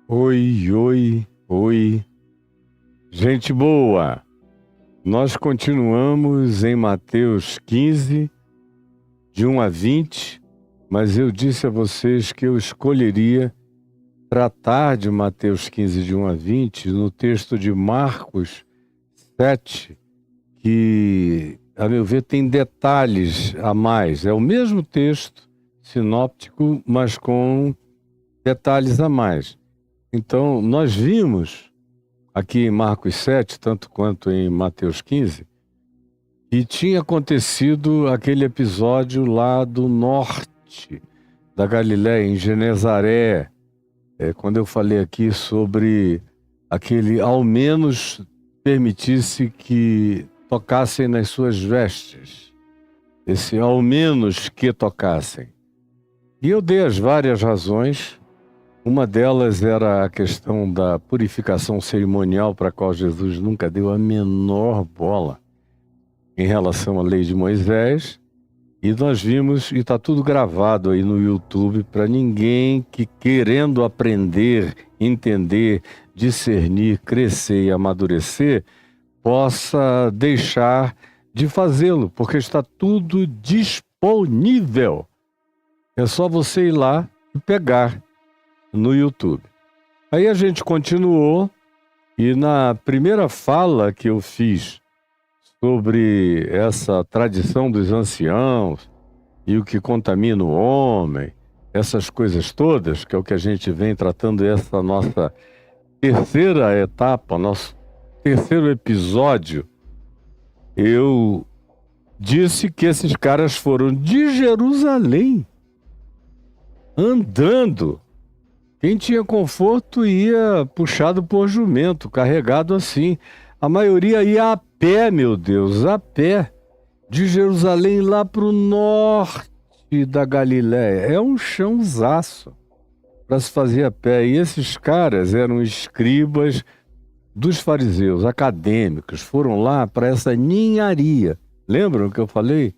Oi, oi, oi, gente boa! Nós continuamos em Mateus 15, de 1 a 20, mas eu disse a vocês que eu escolheria tratar de Mateus 15, de 1 a 20, no texto de Marcos 7, que, a meu ver, tem detalhes a mais. É o mesmo texto sinóptico, mas com detalhes a mais. Então, nós vimos aqui em Marcos 7, tanto quanto em Mateus 15, que tinha acontecido aquele episódio lá do norte da Galiléia, em Genezaré, quando eu falei aqui sobre aquele, ao menos permitisse que tocassem nas suas vestes, esse ao menos que tocassem. E eu dei as várias razões. Uma delas era a questão da purificação cerimonial, para a qual Jesus nunca deu a menor bola em relação à lei de Moisés. E nós vimos, e está tudo gravado aí no YouTube, para ninguém que querendo aprender, entender, discernir, crescer e amadurecer, possa deixar de fazê-lo, porque está tudo disponível. É só você ir lá e pegar no YouTube. Aí a gente continuou, e na primeira fala que eu fiz sobre essa tradição dos anciãos e o que contamina o homem, essas coisas todas, que é o que a gente vem tratando, essa nossa terceira etapa, nosso terceiro episódio, eu disse que esses caras foram de Jerusalém andando. Quem tinha conforto ia puxado por jumento, carregado assim. A maioria ia a pé, meu Deus, a pé. De Jerusalém lá para o norte da Galiléia. É um chãozaço para se fazer a pé. E esses caras eram escribas dos fariseus, acadêmicos. Foram lá para essa ninharia. Lembram que eu falei?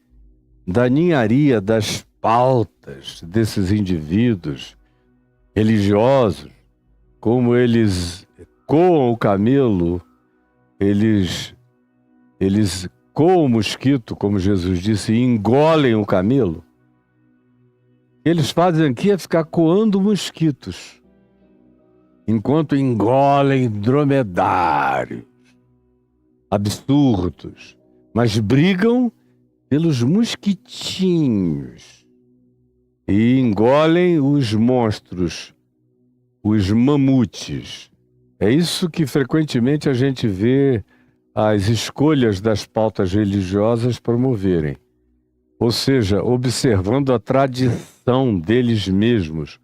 Da ninharia, das pautas desses indivíduos religiosos, como eles coam o camelo, eles coam o mosquito, como Jesus disse, e engolem o camelo. Eles fazem aqui é ficar coando mosquitos, enquanto engolem dromedários absurdos, mas brigam pelos mosquitinhos e engolem os monstros, os mamutes. É isso que frequentemente a gente vê as escolhas das pautas religiosas promoverem. Ou seja, observando a tradição deles mesmos,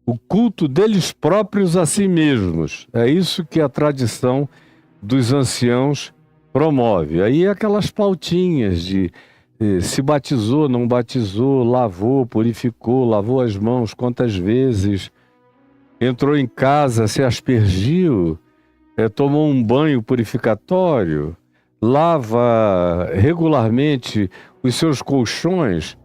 o culto deles próprios a si mesmos. É isso que a tradição dos anciãos promove. Aí aquelas pautinhas de se batizou, não batizou, lavou, purificou, lavou as mãos quantas vezes, entrou em casa, se aspergiu, tomou um banho purificatório, lava regularmente os seus colchões,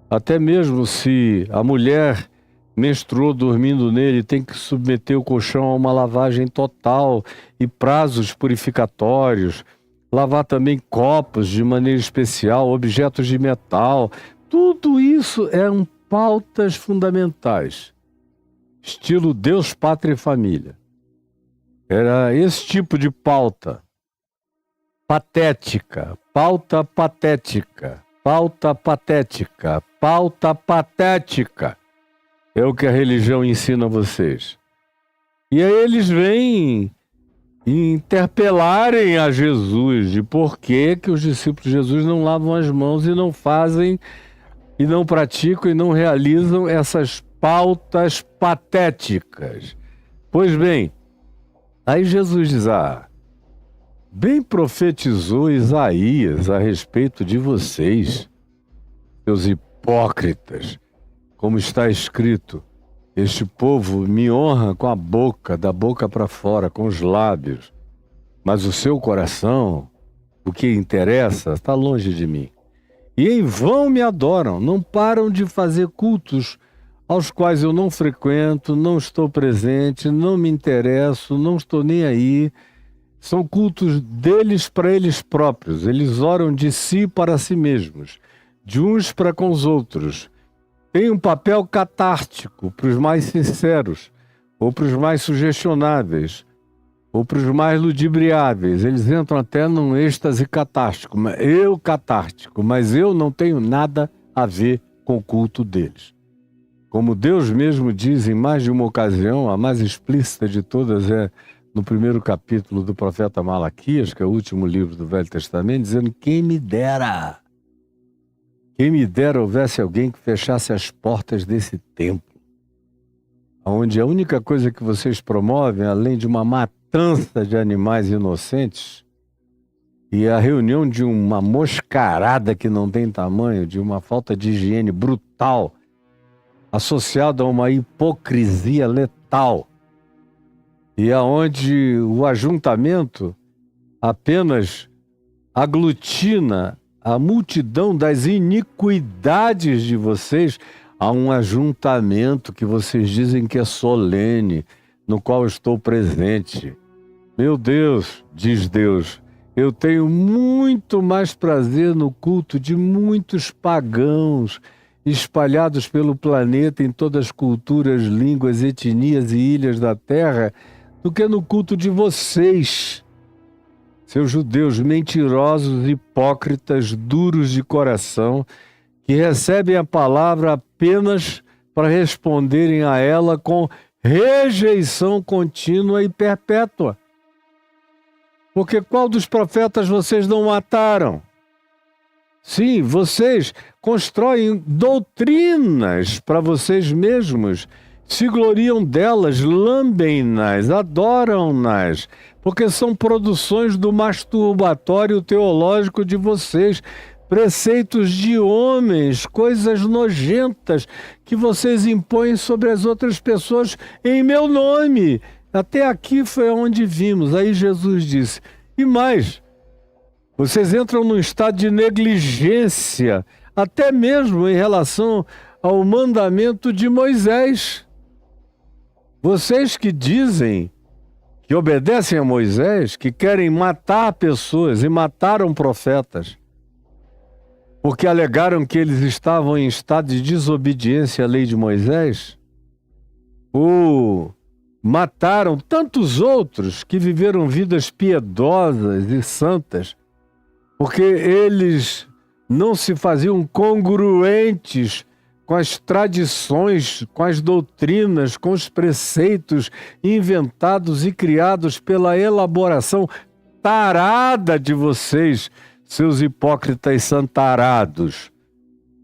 até mesmo se a mulher menstruou dormindo nele, tem que submeter o colchão a uma lavagem total e prazos purificatórios, lavar também copos de maneira especial, objetos de metal. Tudo isso eram pautas fundamentais, estilo Deus, Pátria e Família. Era esse tipo de pauta patética, pauta patética, pauta patética, pauta patética. É o que a religião ensina a vocês. E aí eles vêm interpelarem a Jesus de por que os discípulos de Jesus não lavam as mãos e não fazem, e não praticam e não realizam essas pautas patéticas. Pois bem, aí Jesus diz, bem profetizou Isaías a respeito de vocês, seus hipócritas, como está escrito, este povo me honra com a boca, da boca para fora, com os lábios, mas o seu coração, o que interessa, está longe de mim. E em vão me adoram, não param de fazer cultos aos quais eu não frequento, não estou presente, não me interesso, não estou nem aí. São cultos deles para eles próprios. Eles oram de si para si mesmos, de uns para com os outros. Tem um papel catártico para os mais sinceros, ou para os mais sugestionáveis, ou para os mais ludibriáveis. Eles entram até num êxtase catártico, mas eu não tenho nada a ver com o culto deles. Como Deus mesmo diz em mais de uma ocasião, a mais explícita de todas é no primeiro capítulo do profeta Malaquias, que é o último livro do Velho Testamento, dizendo, quem me dera houvesse alguém que fechasse as portas desse templo, onde a única coisa que vocês promovem, além de uma matança de animais inocentes e a reunião de uma moscarada que não tem tamanho, de uma falta de higiene brutal, associada a uma hipocrisia letal, e aonde o ajuntamento apenas aglutina a multidão das iniquidades de vocês, a um ajuntamento que vocês dizem que é solene, no qual estou presente. Meu Deus, diz Deus, eu tenho muito mais prazer no culto de muitos pagãos espalhados pelo planeta em todas as culturas, línguas, etnias e ilhas da terra, do que no culto de vocês, seus judeus mentirosos, hipócritas, duros de coração, que recebem a palavra apenas para responderem a ela com rejeição contínua e perpétua. Porque qual dos profetas vocês não mataram? Sim, vocês constroem doutrinas para vocês mesmos, se gloriam delas, lambem-nas, adoram-nas, porque são produções do masturbatório teológico de vocês, preceitos de homens, coisas nojentas que vocês impõem sobre as outras pessoas em meu nome. Até aqui foi onde vimos. Aí Jesus disse, e mais, vocês entram num estado de negligência, até mesmo em relação ao mandamento de Moisés. Vocês que dizem que obedecem a Moisés, que querem matar pessoas e mataram profetas, porque alegaram que eles estavam em estado de desobediência à lei de Moisés, ou mataram tantos outros que viveram vidas piedosas e santas, porque eles não se faziam congruentes com as tradições, com as doutrinas, com os preceitos inventados e criados pela elaboração tarada de vocês, seus hipócritas santarados.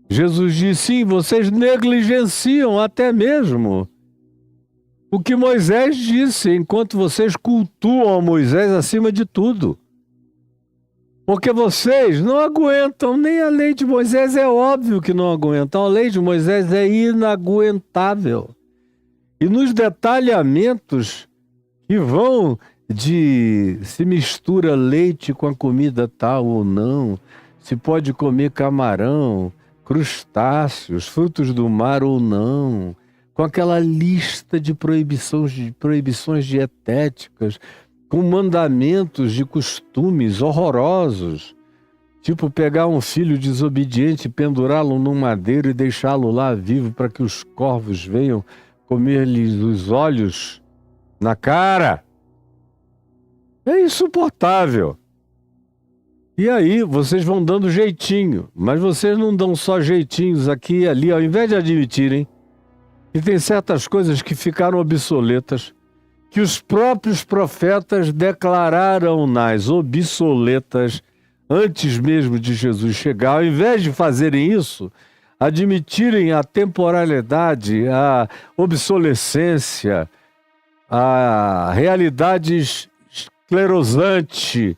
Jesus disse, sim, vocês negligenciam até mesmo o que Moisés disse, enquanto vocês cultuam a Moisés acima de tudo. Porque vocês não aguentam nem a lei de Moisés, é óbvio que não aguentam. A lei de Moisés é inaguentável. E nos detalhamentos que vão de se mistura leite com a comida tal ou não, se pode comer camarão, crustáceos, frutos do mar ou não, com aquela lista de proibições dietéticas, com mandamentos de costumes horrorosos, tipo pegar um filho desobediente, pendurá-lo num madeiro e deixá-lo lá vivo para que os corvos venham comer-lhes os olhos na cara. É insuportável. E aí vocês vão dando jeitinho, mas vocês não dão só jeitinhos aqui e ali, ao invés de admitirem que tem certas coisas que ficaram obsoletas, que os próprios profetas declararam-nas obsoletas antes mesmo de Jesus chegar. Ao invés de fazerem isso, admitirem a temporalidade, a obsolescência, a realidade esclerosante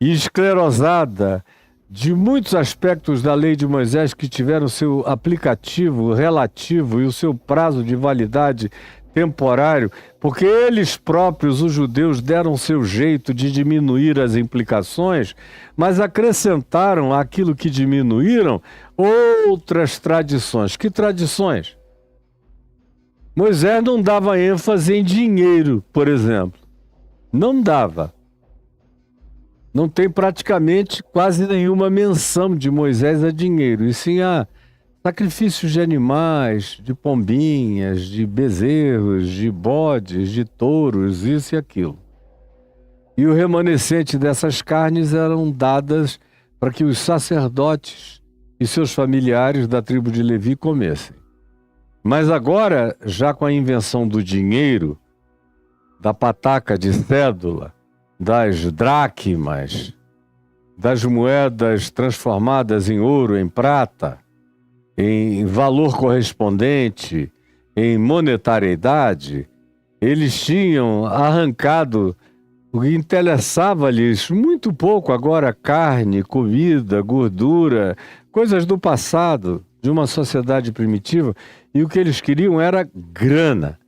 e esclerosada de muitos aspectos da lei de Moisés que tiveram seu aplicativo relativo e o seu prazo de validade temporário, porque eles próprios, os judeus, deram seu jeito de diminuir as implicações, mas acrescentaram àquilo que diminuíram outras tradições. Que tradições? Moisés não dava ênfase em dinheiro, por exemplo. Não dava. Não tem praticamente quase nenhuma menção de Moisés a dinheiro, e sim a sacrifícios de animais, de pombinhas, de bezerros, de bodes, de touros, isso e aquilo. E o remanescente dessas carnes eram dadas para que os sacerdotes e seus familiares da tribo de Levi comessem. Mas agora, já com a invenção do dinheiro, da pataca de cédula, das dracmas, das moedas transformadas em ouro, em prata, em valor correspondente, em monetariedade, eles tinham arrancado o que interessava-lhes muito pouco agora: carne, comida, gordura, coisas do passado, de uma sociedade primitiva, e o que eles queriam era grana.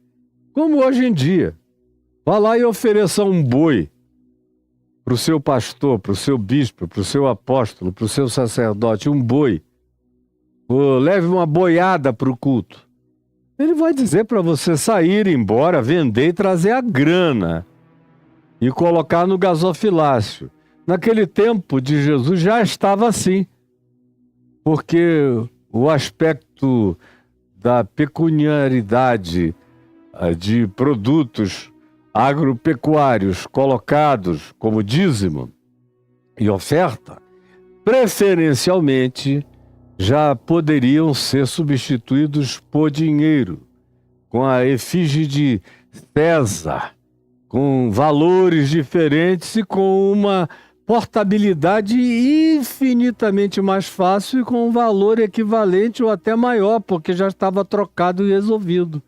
Como hoje em dia. Vá lá e ofereça um boi para o seu pastor, para o seu bispo, para o seu apóstolo, para o seu sacerdote, um boi. Ou leve uma boiada para o culto. Ele vai dizer para você sair, ir embora, vender e trazer a grana e colocar no gasofilácio. Naquele tempo de Jesus já estava assim, porque o aspecto da pecuniaridade de produtos agropecuários colocados como dízimo e oferta, preferencialmente já poderiam ser substituídos por dinheiro, com a efígie de César, com valores diferentes e com uma portabilidade infinitamente mais fácil e com um valor equivalente ou até maior, porque já estava trocado e resolvido.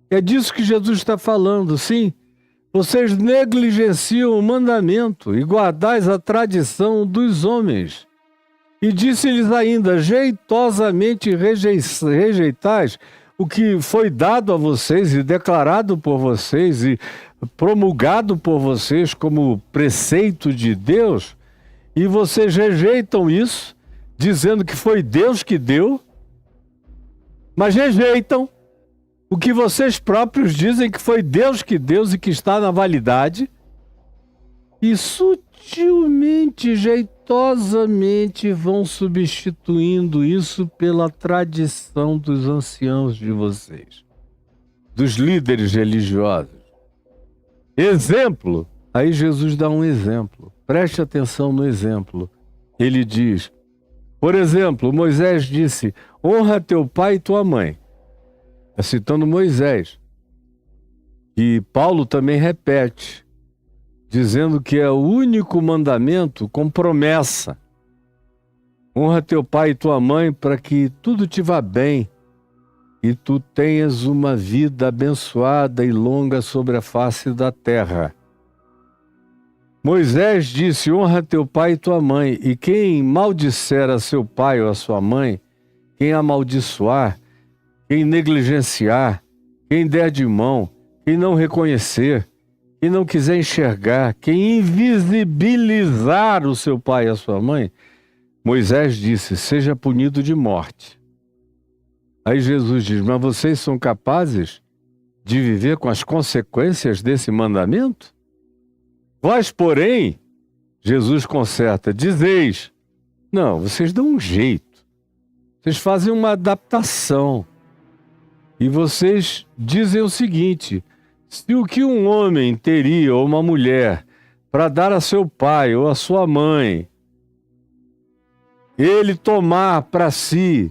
É disso que Jesus está falando, sim. Vocês negligenciam o mandamento e guardais a tradição dos homens. E disse-lhes ainda: jeitosamente rejeitais o que foi dado a vocês e declarado por vocês e promulgado por vocês como preceito de Deus, e vocês rejeitam isso, dizendo que foi Deus que deu, mas rejeitam o que vocês próprios dizem que foi Deus que deu e que está na validade, e sutilmente, jeitosamente vão substituindo isso pela tradição dos anciãos de vocês, dos líderes religiosos. Exemplo, aí Jesus dá um exemplo, preste atenção no exemplo. Ele diz, por exemplo, Moisés disse: honra teu pai e tua mãe. Está citando Moisés. E Paulo também repete, dizendo que é o único mandamento com promessa. Honra teu pai e tua mãe para que tudo te vá bem e tu tenhas uma vida abençoada e longa sobre a face da terra. Moisés disse: honra teu pai e tua mãe, e quem maldisser a seu pai ou a sua mãe, quem amaldiçoar, quem negligenciar, quem der de mão, quem não reconhecer, quem não quiser enxergar, quem invisibilizar o seu pai e a sua mãe, Moisés disse, seja punido de morte. Aí Jesus diz, mas vocês são capazes de viver com as consequências desse mandamento? Vós, porém, Jesus conserta, dizeis, não, vocês dão um jeito, vocês fazem uma adaptação. E vocês dizem o seguinte, se o que um homem teria ou uma mulher para dar a seu pai ou a sua mãe, ele tomar para si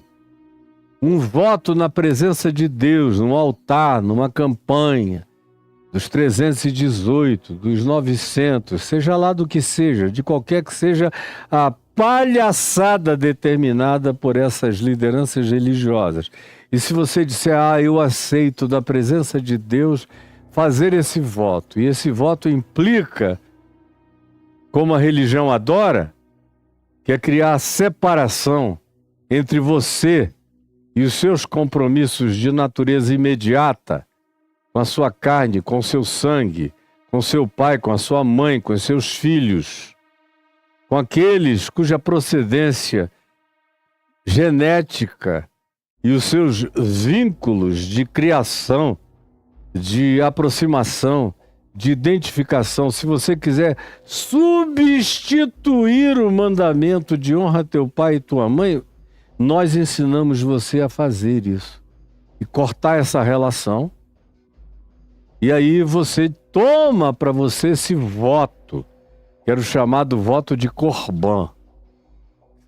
um voto na presença de Deus, num altar, numa campanha, dos 318, dos 900, seja lá do que seja, de qualquer que seja a palhaçada determinada por essas lideranças religiosas. E se você disser, eu aceito da presença de Deus fazer esse voto, e esse voto implica, como a religião adora, que é criar a separação entre você e os seus compromissos de natureza imediata, com a sua carne, com o seu sangue, com seu pai, com a sua mãe, com os seus filhos, com aqueles cuja procedência genética e os seus vínculos de criação, de aproximação, de identificação. Se você quiser substituir o mandamento de honra teu pai e tua mãe, nós ensinamos você a fazer isso e cortar essa relação. E aí você toma para você esse voto, que era o chamado voto de Corban.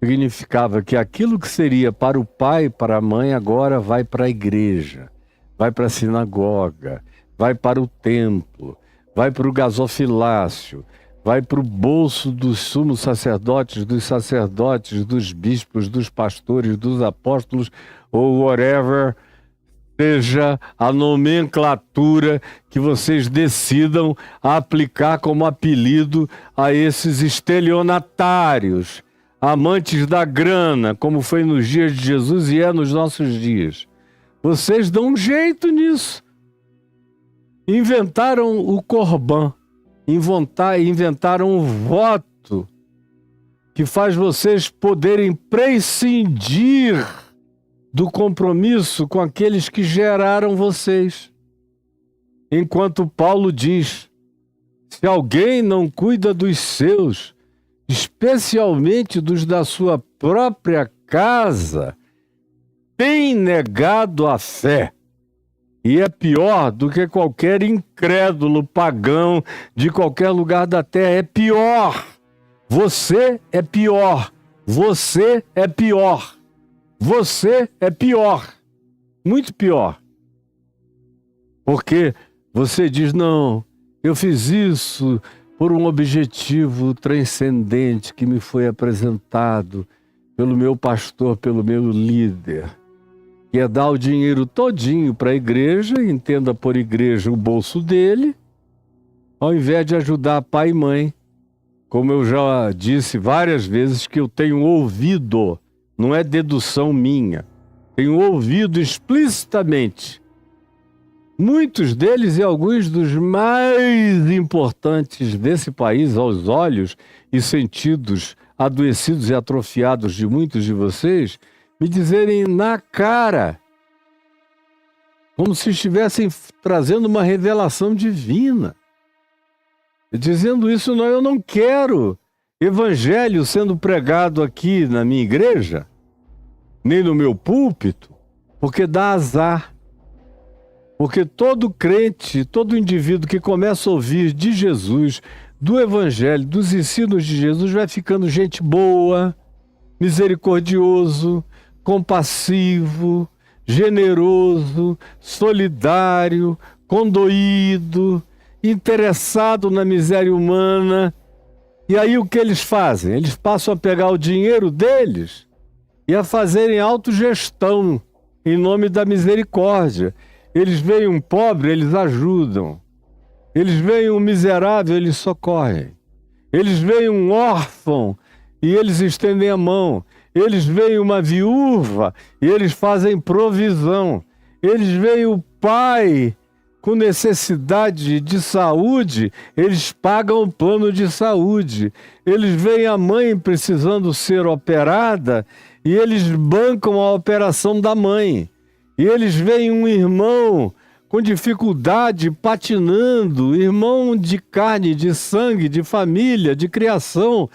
Significava que aquilo que seria para o pai e para a mãe agora vai para a igreja, vai para a sinagoga, vai para o templo, vai para o gasofilácio, vai para o bolso dos sumos sacerdotes, dos bispos, dos pastores, dos apóstolos, ou whatever seja a nomenclatura que vocês decidam aplicar como apelido a esses estelionatários, amantes da grana, como foi nos dias de Jesus e é nos nossos dias. Vocês dão um jeito nisso. Inventaram o Corban, inventaram um voto que faz vocês poderem prescindir do compromisso com aqueles que geraram vocês. Enquanto Paulo diz, se alguém não cuida dos seus, especialmente dos da sua própria casa, tem negado a fé. E é pior do que qualquer incrédulo pagão de qualquer lugar da terra. É pior. Você é pior. Você é pior. Você é pior. Muito pior. Porque você diz, não, eu fiz isso por um objetivo transcendente que me foi apresentado pelo meu pastor, pelo meu líder, que é dar o dinheiro todinho para a igreja, entenda por igreja o bolso dele, ao invés de ajudar pai e mãe. Como eu já disse várias vezes que eu tenho ouvido, não é dedução minha, tenho ouvido explicitamente muitos deles e alguns dos mais importantes desse país aos olhos e sentidos adoecidos e atrofiados de muitos de vocês, me dizerem na cara, como se estivessem trazendo uma revelação divina. Dizendo isso, não, eu não quero evangelho sendo pregado aqui na minha igreja, nem no meu púlpito, porque dá azar. Porque todo crente, todo indivíduo que começa a ouvir de Jesus, do evangelho, dos ensinos de Jesus, vai ficando gente boa, misericordioso, compassivo, generoso, solidário, condoído, interessado na miséria humana. E aí o que eles fazem? Eles passam a pegar o dinheiro deles e a fazerem autogestão em nome da misericórdia. Eles veem um pobre, eles ajudam. Eles veem um miserável, eles socorrem. Eles veem um órfão e eles estendem a mão. Eles veem uma viúva e eles fazem provisão. Eles veem o pai com necessidade de saúde, eles pagam o plano de saúde. Eles veem a mãe precisando ser operada e eles bancam a operação da mãe. E eles veem um irmão com dificuldade, patinando, irmão de carne, de sangue, de família, de criação,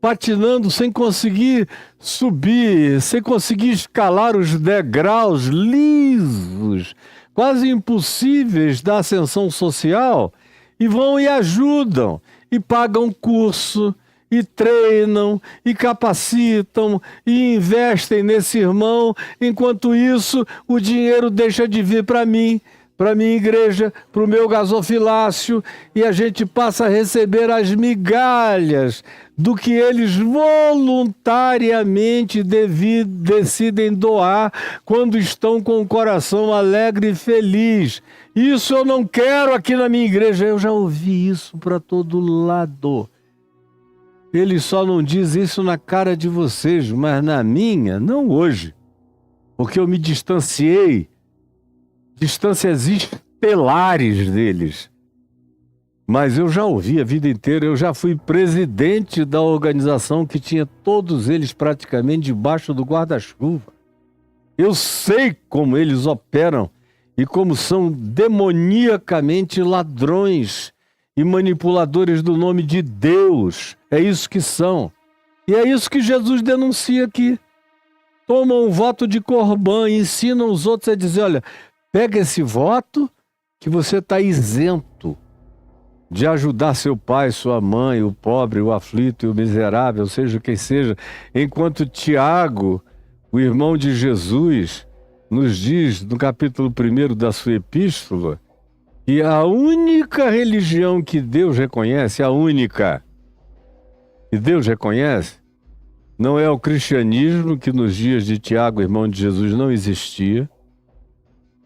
patinando sem conseguir subir, sem conseguir escalar os degraus lisos, quase impossíveis da ascensão social, e vão e ajudam, e pagam curso, e treinam, e capacitam, e investem nesse irmão. Enquanto isso, o dinheiro deixa de vir para mim, para minha igreja, para o meu gasofilácio, e a gente passa a receber as migalhas do que eles voluntariamente decidem doar quando estão com o coração alegre e feliz. Isso eu não quero aqui na minha igreja. Eu já ouvi isso para todo lado. Ele só não diz isso na cara de vocês, mas na minha, não hoje. Porque eu me distanciei, distâncias estelares deles. Mas eu já ouvi a vida inteira, eu já fui presidente da organização que tinha todos eles praticamente debaixo do guarda-chuva. Eu sei como eles operam e como são demoniacamente ladrões e manipuladores do nome de Deus. É isso que são. E é isso que Jesus denuncia aqui. Tomam um voto de Corbã e ensinam os outros a dizer, olha, pega esse voto que você está isento de ajudar seu pai, sua mãe, o pobre, o aflito e o miserável, seja quem seja, enquanto Tiago, o irmão de Jesus, nos diz no capítulo 1 da sua epístola que a única religião que Deus reconhece, a única que Deus reconhece, não é o cristianismo, que nos dias de Tiago, irmão de Jesus, não existia.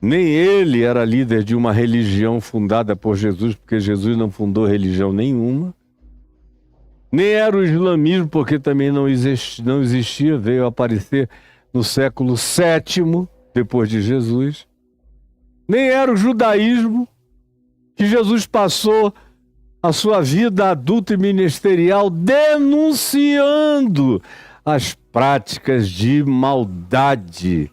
Nem ele era líder de uma religião fundada por Jesus, porque Jesus não fundou religião nenhuma. Nem era o islamismo, porque também não existia, veio aparecer no século VII, depois de Jesus. Nem era o judaísmo, que Jesus passou a sua vida adulta e ministerial denunciando as práticas de maldade,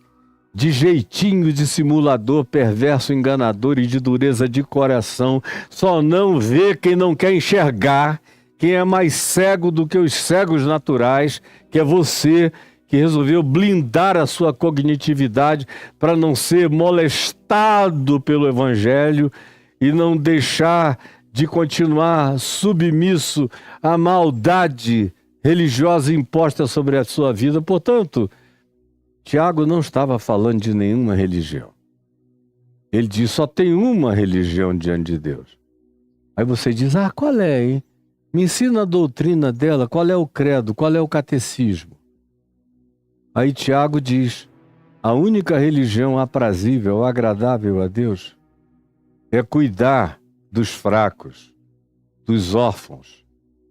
de jeitinho dissimulador, perverso, enganador e de dureza de coração. Só não vê quem não quer enxergar, quem é mais cego do que os cegos naturais, que é você, que resolveu blindar a sua cognitividade para não ser molestado pelo Evangelho e não deixar de continuar submisso à maldade religiosa imposta sobre a sua vida. Portanto, Tiago não estava falando de nenhuma religião. Ele diz, só tem uma religião diante de Deus. Aí você diz, qual é, hein? Me ensina a doutrina dela, qual é o credo, qual é o catecismo? Aí Tiago diz, a única religião aprazível, agradável a Deus, é cuidar dos fracos, dos órfãos,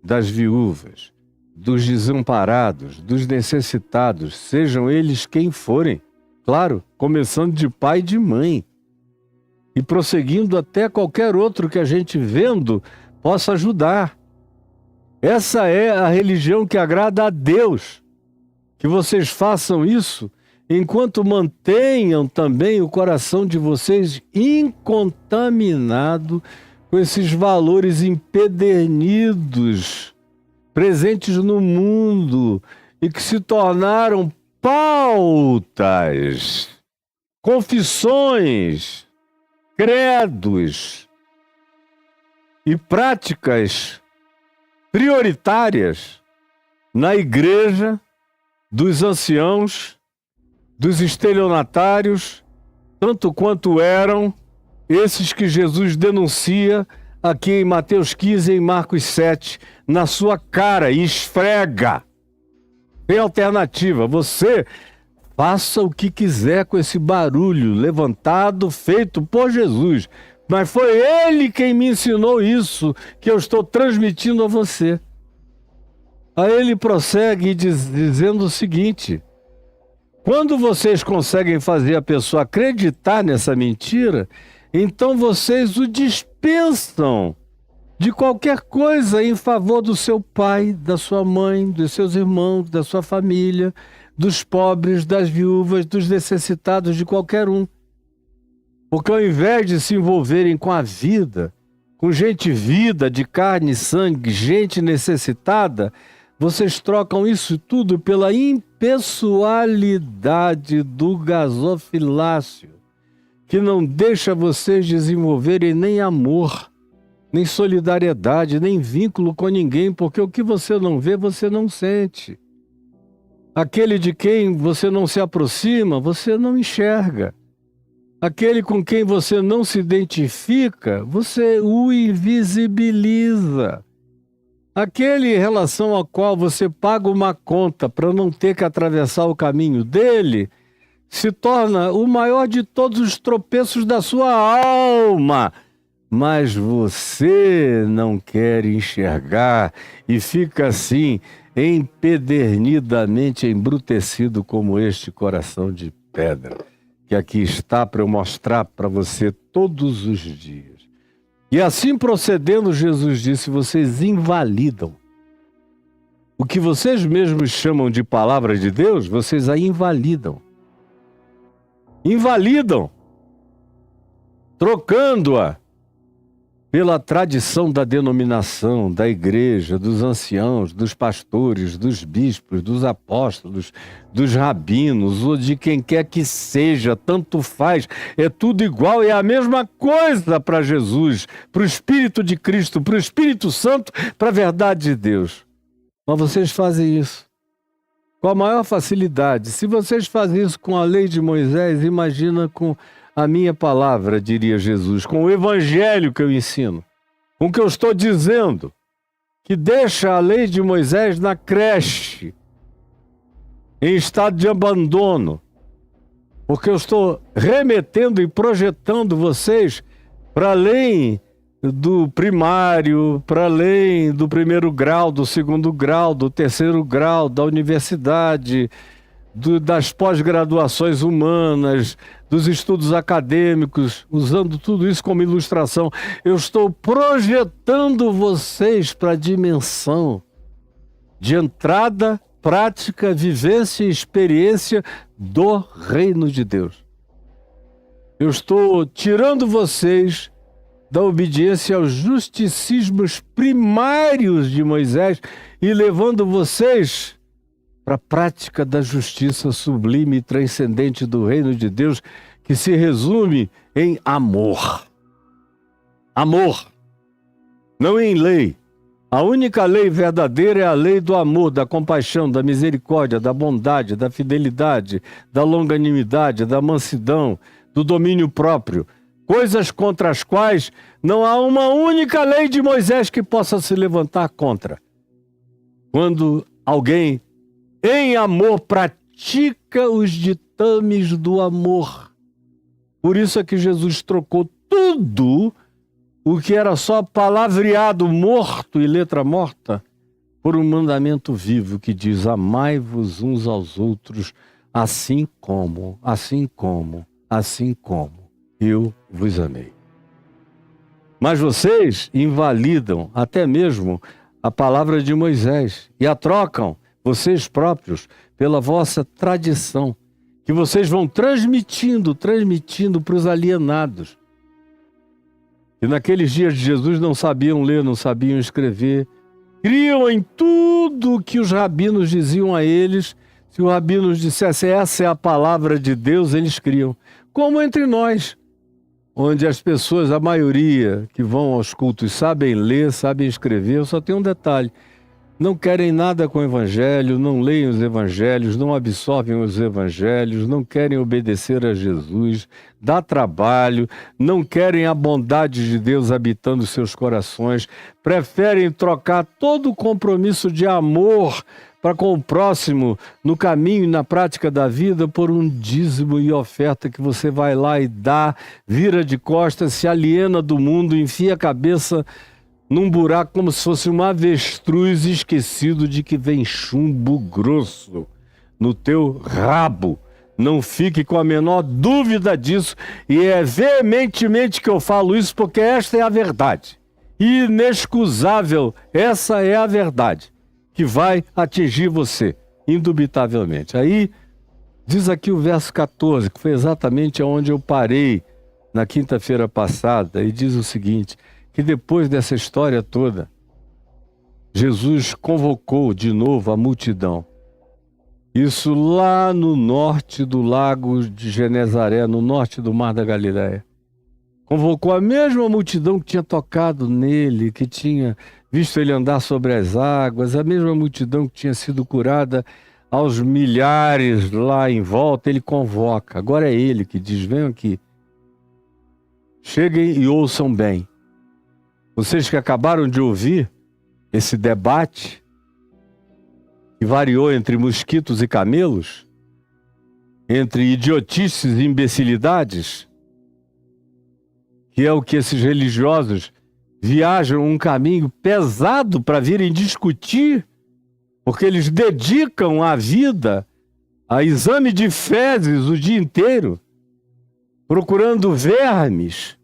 das viúvas, dos desamparados, dos necessitados, sejam eles quem forem, claro, começando de pai e de mãe, e prosseguindo até qualquer outro que a gente vendo possa ajudar. Essa é a religião que agrada a Deus. Que vocês façam isso enquanto mantenham também o coração de vocês incontaminado com esses valores empedernidos, presentes no mundo e que se tornaram pautas, confissões, credos e práticas prioritárias na igreja dos anciãos, dos estelionatários, tanto quanto eram esses que Jesus denuncia aqui em Mateus 15 e em Marcos 7, na sua cara, e esfrega. Tem alternativa, você faça o que quiser com esse barulho levantado, feito por Jesus, mas foi Ele quem me ensinou isso, que eu estou transmitindo a você. Aí ele prossegue dizendo o seguinte, quando vocês conseguem fazer a pessoa acreditar nessa mentira, então vocês o dispensam de qualquer coisa em favor do seu pai, da sua mãe, dos seus irmãos, da sua família, dos pobres, das viúvas, dos necessitados, de qualquer um. Porque ao invés de se envolverem com a vida, com gente vida, de carne e sangue, gente necessitada, vocês trocam isso tudo pela impessoalidade do gasofilácio, que não deixa vocês desenvolverem nem amor, nem solidariedade, nem vínculo com ninguém, porque o que você não vê, você não sente. Aquele de quem você não se aproxima, você não enxerga. Aquele com quem você não se identifica, você o invisibiliza. Aquele em relação ao qual você paga uma conta para não ter que atravessar o caminho dele, se torna o maior de todos os tropeços da sua alma. Mas você não quer enxergar e fica assim, empedernidamente embrutecido como este coração de pedra, que aqui está para eu mostrar para você todos os dias. E assim procedendo, Jesus disse, vocês invalidam. O que vocês mesmos chamam de palavra de Deus, vocês a invalidam. Invalidam, trocando-a pela tradição da denominação, da igreja, dos anciãos, dos pastores, dos bispos, dos apóstolos, dos rabinos, ou de quem quer que seja, tanto faz, é tudo igual, é a mesma coisa para Jesus, para o Espírito de Cristo, para o Espírito Santo, para a verdade de Deus. Mas vocês fazem isso com a maior facilidade. Se vocês fazem isso com a lei de Moisés, imagina com a minha palavra, diria Jesus, com o evangelho que eu ensino, com o que eu estou dizendo, que deixa a lei de Moisés na creche, em estado de abandono, porque eu estou remetendo e projetando vocês para além do primário, para além do primeiro grau, do segundo grau, do terceiro grau, da universidade, das pós-graduações humanas, dos estudos acadêmicos, usando tudo isso como ilustração. Eu estou projetando vocês para a dimensão de entrada, prática, vivência e experiência do reino de Deus. Eu estou tirando vocês da obediência aos justicismos primários de Moisés e levando vocês para a prática da justiça sublime e transcendente do reino de Deus, que se resume em amor. Amor, não em lei. A única lei verdadeira é a lei do amor, da compaixão, da misericórdia, da bondade, da fidelidade, da longanimidade, da mansidão, do domínio próprio. Coisas contra as quais não há uma única lei de Moisés que possa se levantar contra. Quando alguém em amor pratica os ditames do amor. Por isso é que Jesus trocou tudo o que era só palavreado morto e letra morta por um mandamento vivo que diz: amai-vos uns aos outros assim como eu vos amei. Mas vocês invalidam até mesmo a palavra de Moisés e a trocam, vocês próprios, pela vossa tradição, que vocês vão transmitindo para os alienados. E naqueles dias de Jesus não sabiam ler, não sabiam escrever, criam em tudo que os rabinos diziam a eles. Se os rabinos dissessem, essa é a palavra de Deus, eles criam. Como entre nós, onde as pessoas, a maioria que vão aos cultos, sabem ler, sabem escrever, só tem um detalhe: não querem nada com o evangelho, não leem os evangelhos, não absorvem os evangelhos, não querem obedecer a Jesus, dá trabalho, não querem a bondade de Deus habitando seus corações, preferem trocar todo o compromisso de amor para com o próximo no caminho e na prática da vida por um dízimo e oferta que você vai lá e dá, vira de costas, se aliena do mundo, enfia a cabeça num buraco como se fosse um avestruz, esquecido de que vem chumbo grosso no teu rabo, Não fique com a menor dúvida disso. E é veementemente que eu falo isso, porque esta é a verdade. Inexcusável, essa é a verdade que vai atingir você, indubitavelmente. Aí, diz aqui o verso 14, que foi exatamente onde eu parei na quinta-feira passada, e diz o seguinte, que depois dessa história toda, Jesus convocou de novo a multidão. Isso lá no norte do lago de Genezaré, no norte do Mar da Galileia. Convocou a mesma multidão que tinha tocado nele, que tinha visto ele andar sobre as águas, a mesma multidão que tinha sido curada aos milhares lá em volta, ele convoca. Agora é ele que diz, venham aqui, cheguem e ouçam bem. Vocês que acabaram de ouvir esse debate, que variou entre mosquitos e camelos, entre idiotices e imbecilidades, que é o que esses religiosos viajam um caminho pesado para virem discutir, porque eles dedicam a vida a exame de fezes o dia inteiro, procurando vermes,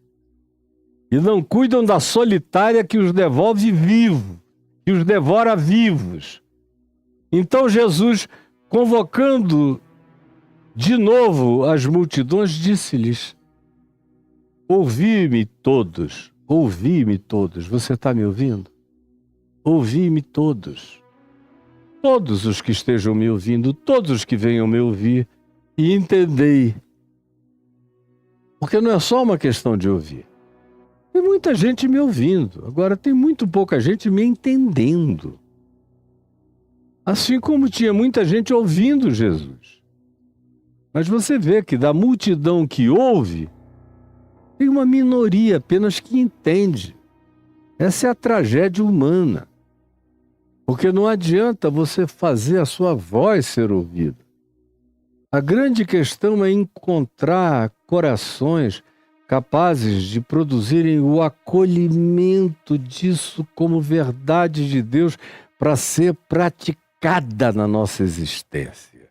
e não cuidam da solitária que os devolve vivos, que os devora vivos. Então Jesus, convocando de novo as multidões, disse-lhes, ouvi-me todos, você está me ouvindo? Ouvi-me todos os que estejam me ouvindo, todos os que venham me ouvir, e entendei. Porque não é só uma questão de ouvir. Tem muita gente me ouvindo, agora tem muito pouca gente me entendendo. Assim como tinha muita gente ouvindo Jesus. Mas você vê que da multidão que ouve, tem uma minoria apenas que entende. Essa é a tragédia humana. Porque não adianta você fazer a sua voz ser ouvida. A grande questão é encontrar corações capazes de produzirem o acolhimento disso como verdade de Deus para ser praticada na nossa existência.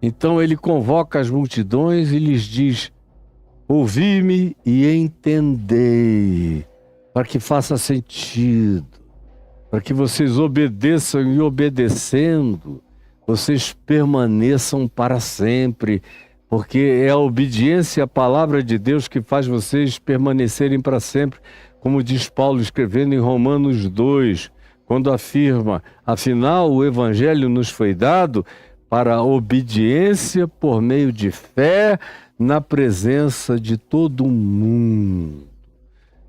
Então ele convoca as multidões e lhes diz, ouvi-me e entendei, para que faça sentido, para que vocês obedeçam e obedecendo, vocês permaneçam para sempre, porque é a obediência à palavra de Deus que faz vocês permanecerem para sempre, como diz Paulo escrevendo em Romanos 2, quando afirma, afinal o Evangelho nos foi dado para a obediência por meio de fé na presença de todo o mundo,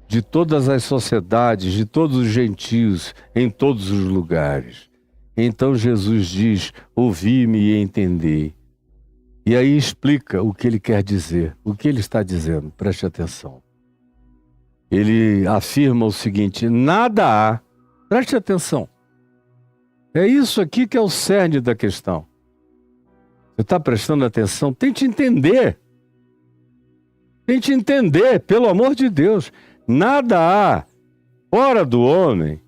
de todas as sociedades, de todos os gentios, em todos os lugares. Então Jesus diz, ouvi-me e entendei. E aí explica o que ele quer dizer, o que ele está dizendo, preste atenção. Ele afirma o seguinte, nada há, preste atenção, é isso aqui que é o cerne da questão. Você está prestando atenção? Tente entender, pelo amor de Deus. Nada há fora do homem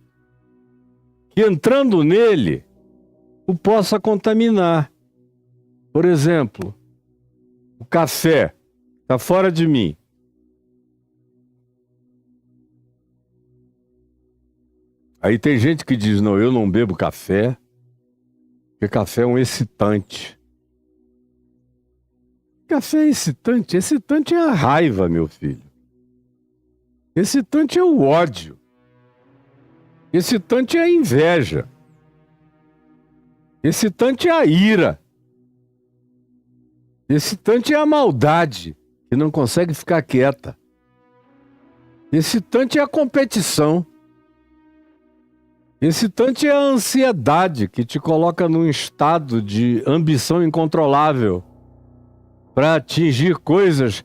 que entrando nele o possa contaminar. Por exemplo, o café está fora de mim. Aí tem gente que diz, não, eu não bebo café, porque café é um excitante. Café é excitante? Excitante é a raiva, meu filho. Excitante é o ódio. Excitante é a inveja. Excitante é a ira. Excitante é a maldade, que não consegue ficar quieta. Excitante é a competição. Excitante é a ansiedade, que te coloca num estado de ambição incontrolável para atingir coisas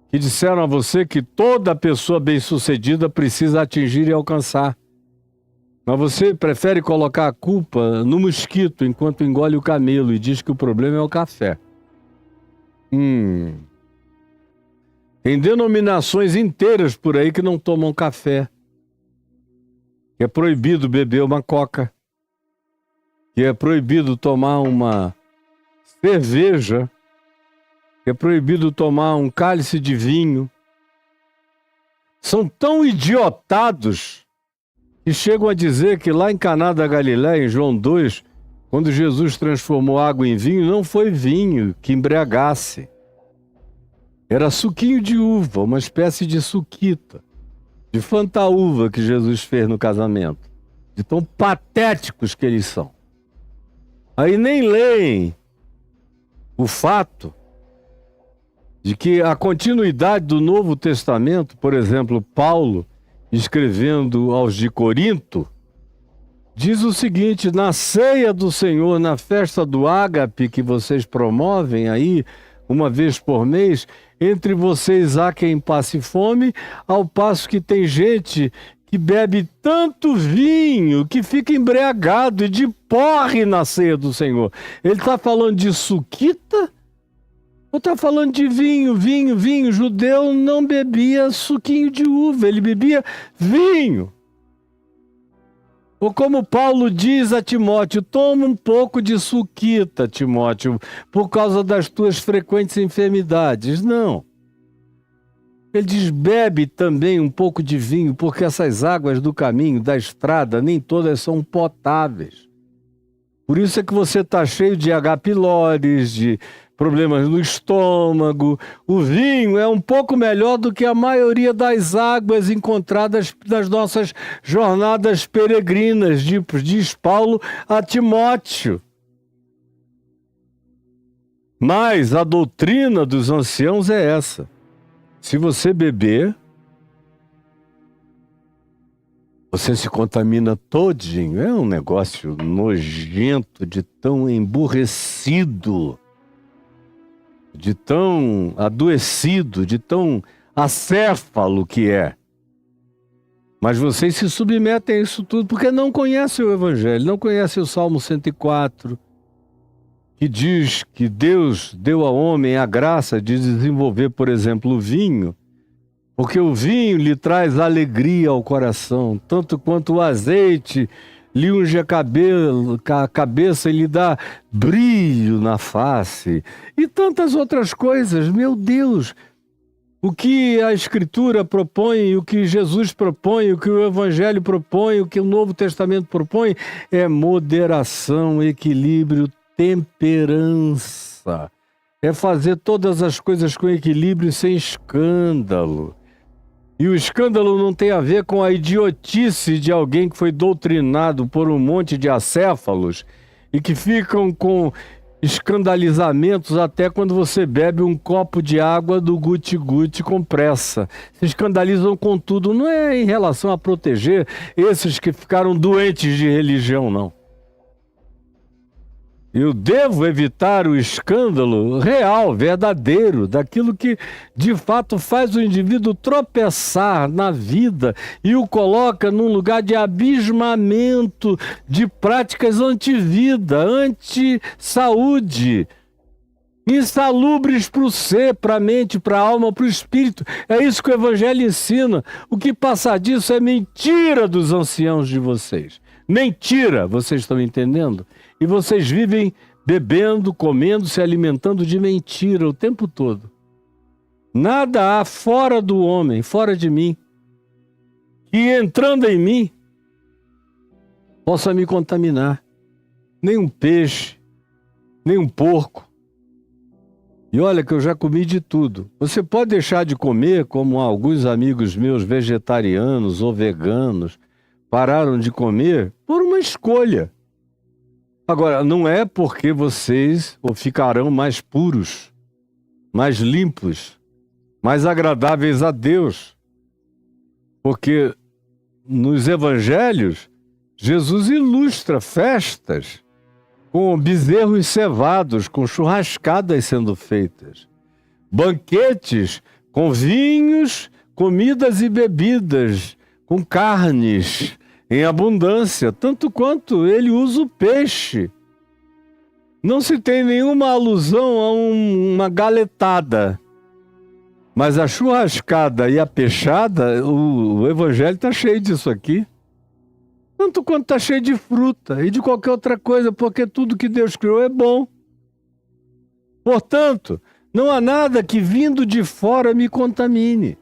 que disseram a você que toda pessoa bem-sucedida precisa atingir e alcançar. Mas você prefere colocar a culpa no mosquito enquanto engole o camelo e diz que o problema é o café. Tem denominações inteiras por aí que não tomam café. Que é proibido beber uma coca. Que é proibido tomar uma cerveja. que é proibido tomar um cálice de vinho. São tão idiotados que chegam a dizer que lá em Caná da Galileia, em João 2, quando Jesus transformou água em vinho, não foi vinho que embriagasse. Era suquinho de uva, uma espécie de suquita, de fantaúva que Jesus fez no casamento. De tão patéticos que eles são. Aí nem leem o fato de que a continuidade do Novo Testamento, por exemplo, Paulo, escrevendo aos de Corinto, diz o seguinte: na ceia do Senhor, na festa do ágape que vocês promovem aí, uma vez por mês, entre vocês há quem passe fome, ao passo que tem gente que bebe tanto vinho que fica embriagado e de porre na ceia do Senhor. Ele está falando de suquita? Ou está falando de vinho? O judeu não bebia suquinho de uva, ele bebia vinho. Ou como Paulo diz a Timóteo: toma um pouco de suquita, Timóteo, por causa das tuas frequentes enfermidades. Não. Ele diz: bebe também um pouco de vinho, porque essas águas do caminho, da estrada, nem todas são potáveis. Por isso é que você está cheio de H. pylori, de problemas no estômago. O vinho é um pouco melhor do que a maioria das águas encontradas nas nossas jornadas peregrinas, diz Paulo a Timóteo. Mas a doutrina dos anciãos é essa: se você beber, você se contamina todinho. É um negócio nojento, de tão emburrecido, de tão adoecido, de tão acéfalo que é. Mas vocês se submetem a isso tudo porque não conhecem o Evangelho, não conhecem o Salmo 104, que diz que Deus deu ao homem a graça de desenvolver, por exemplo, o vinho, porque o vinho lhe traz alegria ao coração, tanto quanto o azeite lhe unge a cabeça e lhe dá brilho na face, e tantas outras coisas. Meu Deus, o que a Escritura propõe, o que Jesus propõe, o que o Evangelho propõe, o que o Novo Testamento propõe é moderação, equilíbrio, temperança. É fazer todas as coisas com equilíbrio e sem escândalo. E o escândalo não tem a ver com a idiotice de alguém que foi doutrinado por um monte de acéfalos e que ficam com escandalizamentos até quando você bebe um copo de água do guti-guti com pressa. Se escandalizam com tudo. Não é em relação a proteger esses que ficaram doentes de religião, não. Eu devo evitar o escândalo real, verdadeiro, daquilo que de fato faz o indivíduo tropeçar na vida e o coloca num lugar de abismamento, de práticas anti-vida, anti-saúde, insalubres para o ser, para a mente, para a alma, para o espírito. É isso que o Evangelho ensina. O que passar disso é mentira dos anciãos de vocês. Mentira, vocês estão entendendo? E vocês vivem bebendo, comendo, se alimentando de mentira o tempo todo. Nada há fora do homem, fora de mim, que entrando em mim possa me contaminar. Nem um peixe, nem um porco. E olha que eu já comi de tudo. Você pode deixar de comer, como alguns amigos meus vegetarianos ou veganos pararam de comer por uma escolha. Agora, não é porque vocês ficarão mais puros, mais limpos, mais agradáveis a Deus. Porque nos evangelhos, Jesus ilustra festas com bezerros cevados, com churrascadas sendo feitas, banquetes com vinhos, comidas e bebidas, com carnes em abundância, tanto quanto ele usa o peixe. Não se tem nenhuma alusão a uma galetada. Mas a churrascada e a peixada, o Evangelho está cheio disso aqui. Tanto quanto está cheio de fruta e de qualquer outra coisa, porque tudo que Deus criou é bom. Portanto, Não há nada que vindo de fora me contamine.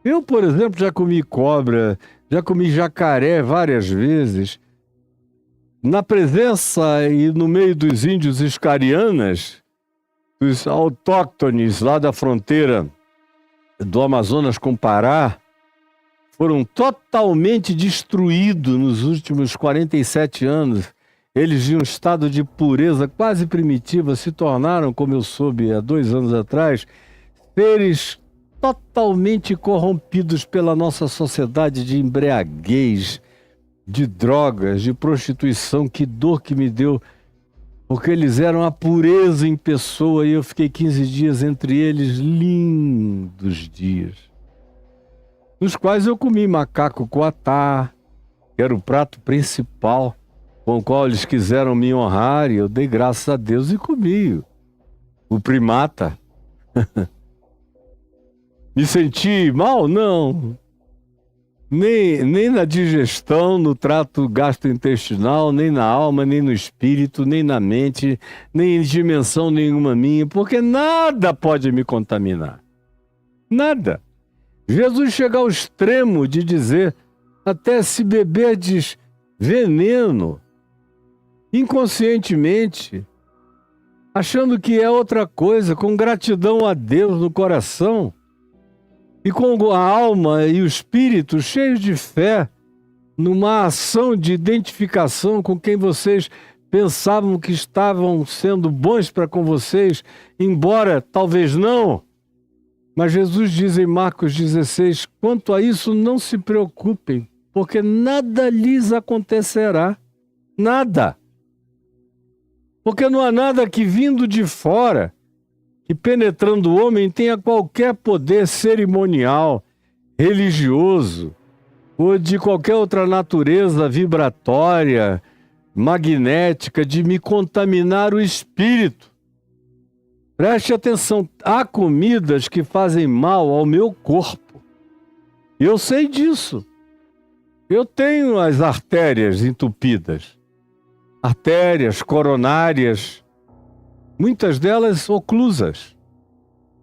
Eu, por exemplo, já comi cobra, já comi jacaré várias vezes. Na presença e no meio dos índios iscarianas, dos autóctones lá da fronteira do Amazonas com Pará, foram totalmente destruídos nos últimos 47 anos. Eles, de um estado de pureza quase primitiva, se tornaram, como eu soube há 2 anos atrás, seres totalmente corrompidos pela nossa sociedade de embriaguez, de drogas, de prostituição. Que dor que me deu, porque eles eram a pureza em pessoa e eu fiquei 15 dias entre eles, lindos dias, nos quais eu comi macaco coatá, que era o prato principal com o qual eles quiseram me honrar, e eu dei graças a Deus e comi o primata. Me senti mal? Não. Nem na digestão, no trato gastrointestinal, nem na alma, nem no espírito, nem na mente, nem em dimensão nenhuma minha, porque nada pode me contaminar. Nada. Jesus chega ao extremo de dizer, até se beberdes veneno, inconscientemente, achando que é outra coisa, com gratidão a Deus no coração, e com a alma e o espírito cheios de fé, numa ação de identificação com quem vocês pensavam que estavam sendo bons para com vocês, embora talvez não. Mas Jesus diz em Marcos 16, quanto a isso não se preocupem, porque nada lhes acontecerá. Nada. Porque não há nada que vindo de fora, que penetrando o homem tenha qualquer poder cerimonial, religioso, ou de qualquer outra natureza vibratória, magnética, de me contaminar o espírito. Preste atenção, há comidas que fazem mal ao meu corpo. Eu sei disso. Eu tenho as artérias entupidas. Artérias coronárias, muitas delas oclusas.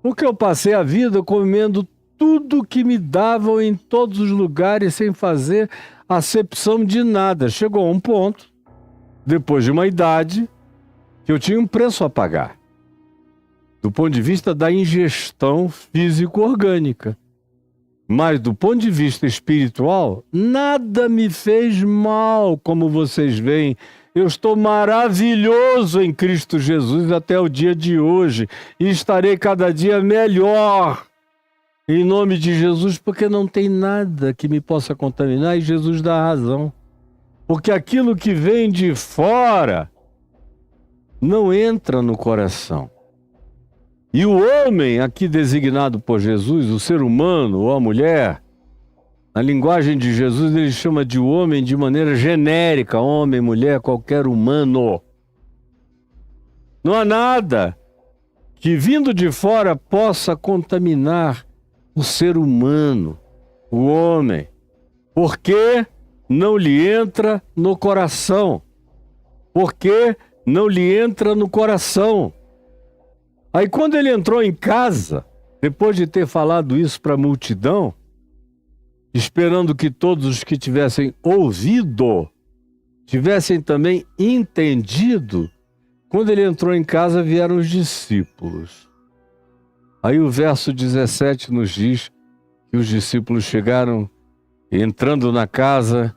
Porque eu passei a vida comendo tudo que me davam em todos os lugares sem fazer acepção de nada. Chegou a um ponto, depois de uma idade, que eu tinha um preço a pagar. Do ponto de vista da ingestão físico-orgânica. Mas do ponto de vista espiritual, nada me fez mal, como vocês veem. Eu estou maravilhoso em Cristo Jesus até o dia de hoje e estarei cada dia melhor em nome de Jesus, porque não tem nada que me possa contaminar e Jesus dá razão. Porque aquilo que vem de fora não entra no coração. E o homem aqui designado por Jesus, o ser humano ou a mulher, na linguagem de Jesus ele chama de homem de maneira genérica, homem, mulher, qualquer humano. Não há nada que vindo de fora possa contaminar o ser humano, o homem, porque não lhe entra no coração. Porque não lhe entra no coração. Aí quando ele entrou em casa, depois de ter falado isso para a multidão, esperando que todos os que tivessem ouvido, tivessem também entendido, quando ele entrou em casa vieram os discípulos. Aí o verso 17 nos diz que os discípulos chegaram, entrando na casa,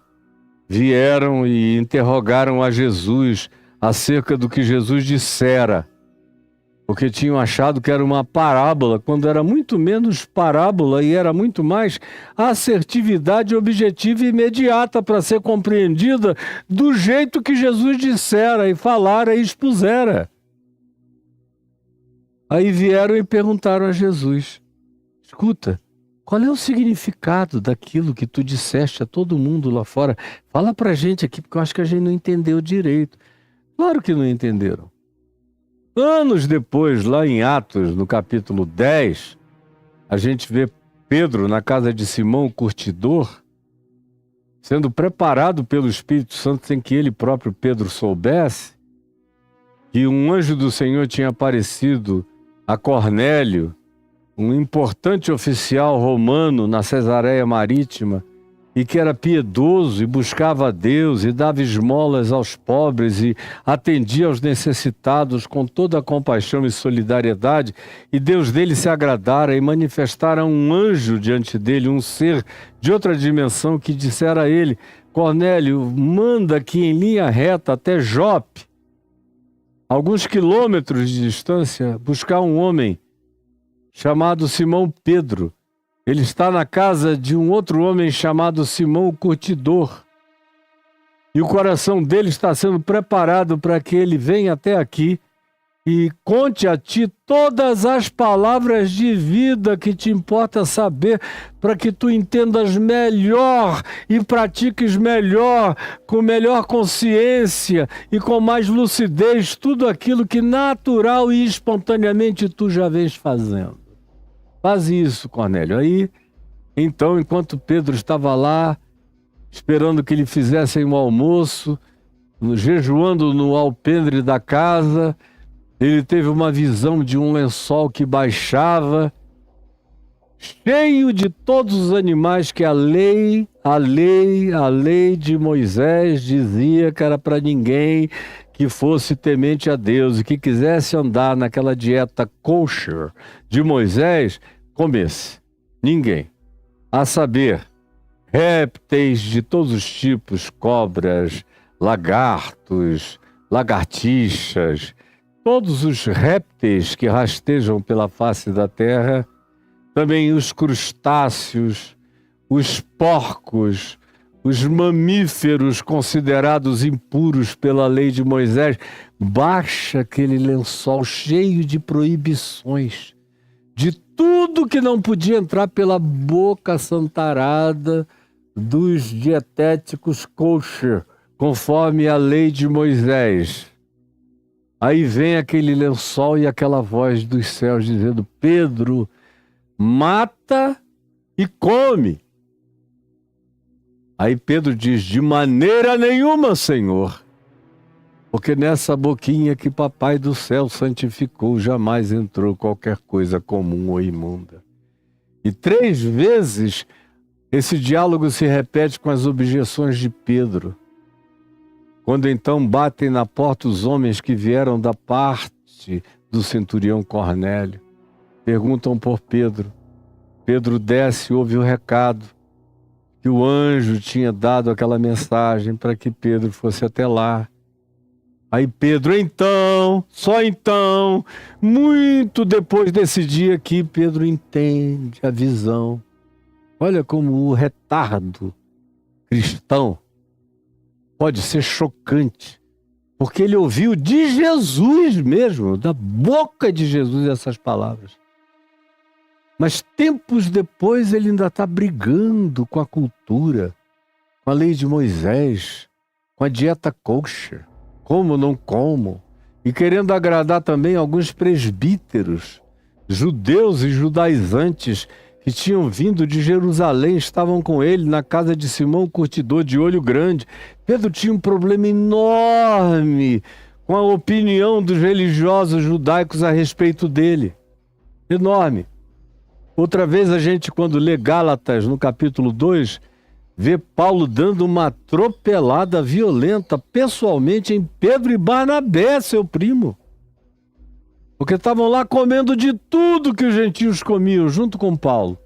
vieram e interrogaram a Jesus acerca do que Jesus dissera. Porque tinham achado que era uma parábola, quando era muito menos parábola e era muito mais assertividade objetiva e imediata para ser compreendida do jeito que Jesus dissera e falara e expusera. Aí vieram e perguntaram a Jesus, escuta, qual é o significado daquilo que tu disseste a todo mundo lá fora? Fala pra gente aqui, porque eu acho que a gente não entendeu direito. Claro que não entenderam. Anos depois, lá em Atos, no capítulo 10, a gente vê Pedro na casa de Simão, o curtidor, sendo preparado pelo Espírito Santo sem que ele próprio, Pedro, soubesse, que um anjo do Senhor tinha aparecido a Cornélio, um importante oficial romano na Cesareia Marítima, e que era piedoso e buscava a Deus e dava esmolas aos pobres e atendia aos necessitados com toda a compaixão e solidariedade, e Deus dele se agradara e manifestara um anjo diante dele, um ser de outra dimensão, que dissera a ele: Cornélio, manda que em linha reta até Jope, alguns quilômetros de distância, buscar um homem chamado Simão Pedro. Ele está na casa de um outro homem chamado Simão o Curtidor. E o coração dele está sendo preparado para que ele venha até aqui e conte a ti todas as palavras de vida que te importa saber, para que tu entendas melhor e pratiques melhor, com melhor consciência e com mais lucidez, tudo aquilo que natural e espontaneamente tu já vens fazendo. Faz isso, Cornélio. Aí, então, enquanto Pedro estava lá, esperando que lhe fizessem um almoço, jejuando no alpendre da casa, ele teve uma visão de um lençol que baixava, cheio de todos os animais que a lei de Moisés dizia que era para ninguém que fosse temente a Deus e que quisesse andar naquela dieta kosher de Moisés, comesse. Ninguém. A saber, répteis de todos os tipos, cobras, lagartos, lagartixas, todos os répteis que rastejam pela face da terra, também os crustáceos, os porcos, os mamíferos considerados impuros pela lei de Moisés. Baixa aquele lençol cheio de proibições, de tudo que não podia entrar pela boca santarada dos dietéticos kosher, conforme a lei de Moisés. Aí vem aquele lençol e aquela voz dos céus dizendo: Pedro, mata e come. Aí Pedro diz: de maneira nenhuma, Senhor, porque nessa boquinha que Papai do céu santificou jamais entrou qualquer coisa comum ou imunda. E 3 vezes esse diálogo se repete com as objeções de Pedro. Quando então batem na porta os homens que vieram da parte do centurião Cornélio, perguntam por Pedro. Pedro desce e ouve o recado, que o anjo tinha dado aquela mensagem para que Pedro fosse até lá. Aí Pedro, então, só então, muito depois desse dia aqui, Pedro entende a visão. Olha como o retardo cristão pode ser chocante, porque ele ouviu de Jesus mesmo, da boca de Jesus, essas palavras. Mas tempos depois ele ainda está brigando com a cultura, com a lei de Moisés, com a dieta kosher, como não como, e querendo agradar também alguns presbíteros, judeus e judaizantes que tinham vindo de Jerusalém, estavam com ele na casa de Simão o Curtidor, de olho grande. Pedro tinha um problema enorme com a opinião dos religiosos judaicos a respeito dele. Enorme. Outra vez a gente, quando lê Gálatas, no capítulo 2, vê Paulo dando uma atropelada violenta, pessoalmente, em Pedro e Barnabé, seu primo. Porque estavam lá comendo de tudo que os gentios comiam, junto com Paulo.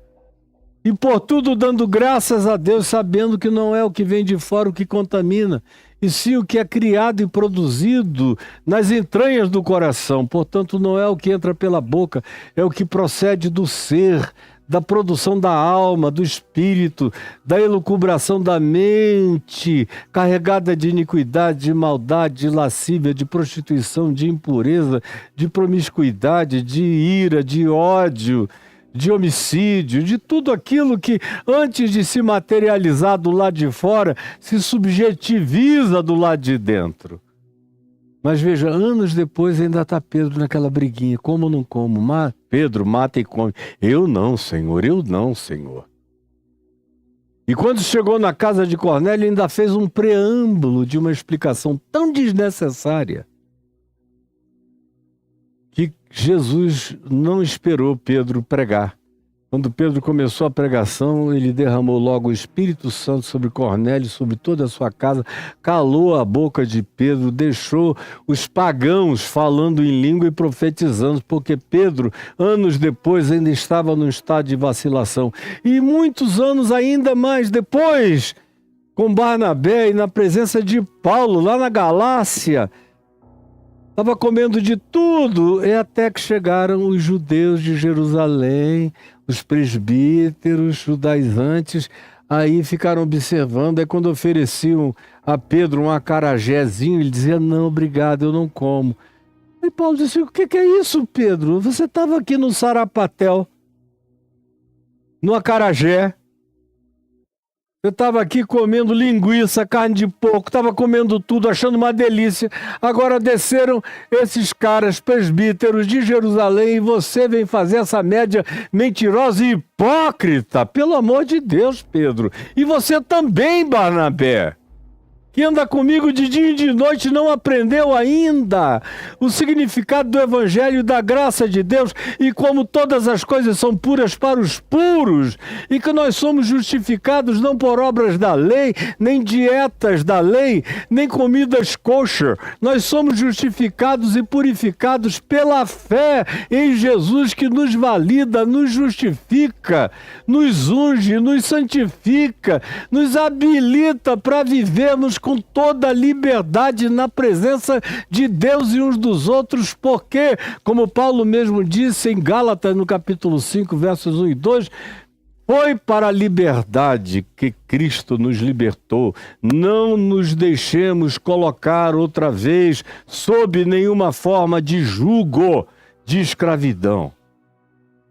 E por tudo dando graças a Deus, sabendo que não é o que vem de fora o que contamina, e sim o que é criado e produzido nas entranhas do coração. Portanto, não é o que entra pela boca, é o que procede do ser, da produção da alma, do espírito, da elucubração da mente, carregada de iniquidade, de maldade, de lascívia, de prostituição, de impureza, de promiscuidade, de ira, de ódio, de homicídio, de tudo aquilo que, antes de se materializar do lado de fora, se subjetiviza do lado de dentro. Mas veja, anos depois ainda está Pedro naquela briguinha. Como ou não como? Pedro, mata e come. Eu não, Senhor, eu não, Senhor. E quando chegou na casa de Cornélio, ainda fez um preâmbulo de uma explicação tão desnecessária que Jesus não esperou Pedro pregar. Quando Pedro começou a pregação, ele derramou logo o Espírito Santo sobre Cornélio, sobre toda a sua casa, calou a boca de Pedro, deixou os pagãos falando em língua e profetizando, porque Pedro, anos depois, ainda estava num estado de vacilação. E muitos anos ainda mais depois, com Barnabé e na presença de Paulo, lá na Galácia, estava comendo de tudo, e até que chegaram os judeus de Jerusalém, os presbíteros, judaizantes, aí ficaram observando, aí quando ofereciam a Pedro um acarajézinho, ele dizia, não, obrigado, eu não como. E Paulo disse, o que é isso, Pedro? Você estava aqui no sarapatel, no acarajé, você estava aqui comendo linguiça, carne de porco, estava comendo tudo, achando uma delícia. Agora desceram esses caras presbíteros de Jerusalém e você vem fazer essa média mentirosa e hipócrita. Pelo amor de Deus, Pedro. E você também, Barnabé, que anda comigo de dia e de noite, não aprendeu ainda o significado do Evangelho e da graça de Deus, e como todas as coisas são puras para os puros, e que nós somos justificados não por obras da lei, nem dietas da lei, nem comidas kosher. Nós somos justificados e purificados pela fé em Jesus, que nos valida, nos justifica, nos unge, nos santifica, nos habilita para vivermos com toda a liberdade na presença de Deus e uns dos outros, porque, como Paulo mesmo disse em Gálatas, no capítulo 5, versos 1 e 2, foi para a liberdade que Cristo nos libertou. Não nos deixemos colocar outra vez sob nenhuma forma de jugo, de escravidão.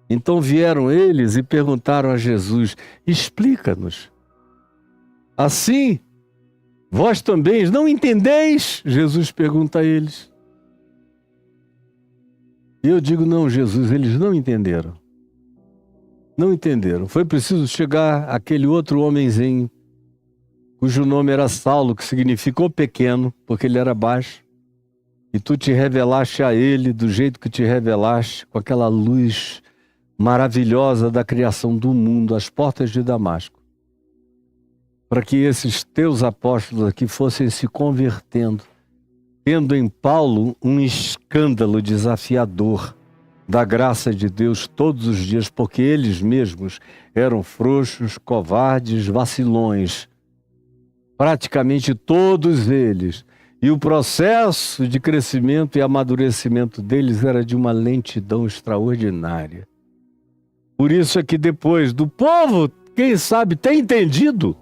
Então vieram eles e perguntaram a Jesus, explica-nos. Assim, vós também não entendeis? Jesus pergunta a eles. E eu digo, não, Jesus, eles não entenderam. Não entenderam. Foi preciso chegar aquele outro homenzinho, cujo nome era Saulo, que significou pequeno, porque ele era baixo. E tu te revelaste a ele do jeito que te revelaste, com aquela luz maravilhosa da criação do mundo, às portas de Damasco, para que esses teus apóstolos aqui fossem se convertendo, tendo em Paulo um escândalo desafiador da graça de Deus todos os dias, porque eles mesmos eram frouxos, covardes, vacilões, praticamente todos eles. E o processo de crescimento e amadurecimento deles era de uma lentidão extraordinária. Por isso é que depois do povo, quem sabe, ter entendido,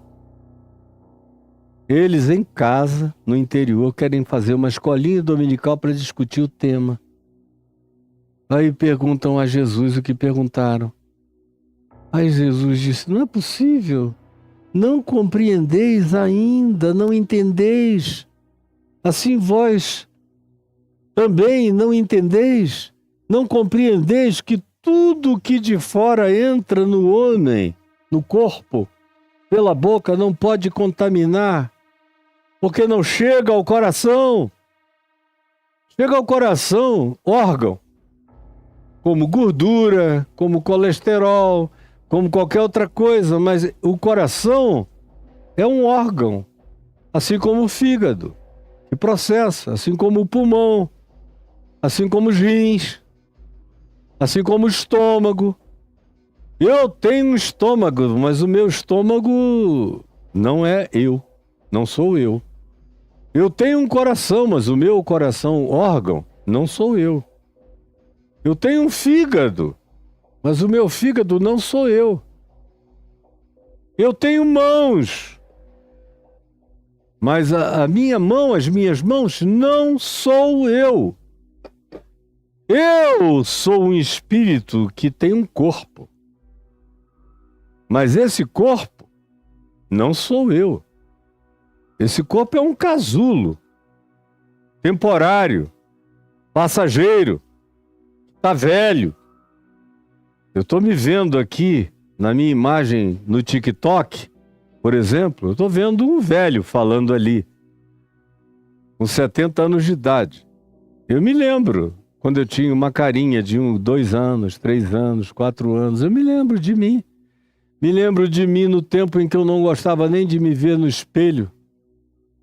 eles em casa, no interior, querem fazer uma escolinha dominical para discutir o tema. Aí perguntam a Jesus o que perguntaram. Aí Jesus disse, não é possível, não compreendeis ainda, não entendeis. Assim vós também não entendeis, não compreendeis que tudo que de fora entra no homem, no corpo, pela boca, não pode contaminar, porque não chega ao coração. Chega ao coração, órgão, como gordura, como colesterol, como qualquer outra coisa, mas o coração é um órgão, assim como o fígado, que processa, assim como o pulmão, assim como os rins, assim como o estômago. Eu tenho um estômago, mas o meu estômago não é eu, não sou eu. Eu tenho um coração, mas o meu coração, órgão, não sou eu. Eu tenho um fígado, mas o meu fígado não sou eu. Eu tenho mãos, mas a minha mão, as minhas mãos, não sou eu. Eu sou um espírito que tem um corpo, mas esse corpo não sou eu. Esse corpo é um casulo, temporário, passageiro, está velho. Eu estou me vendo aqui, na minha imagem no TikTok, por exemplo, eu estou vendo um velho falando ali, com 70 anos de idade. Eu me lembro quando eu tinha uma carinha de 2 anos, 3 anos, 4 anos. Eu me lembro de mim. Me lembro de mim no tempo em que eu não gostava nem de me ver no espelho.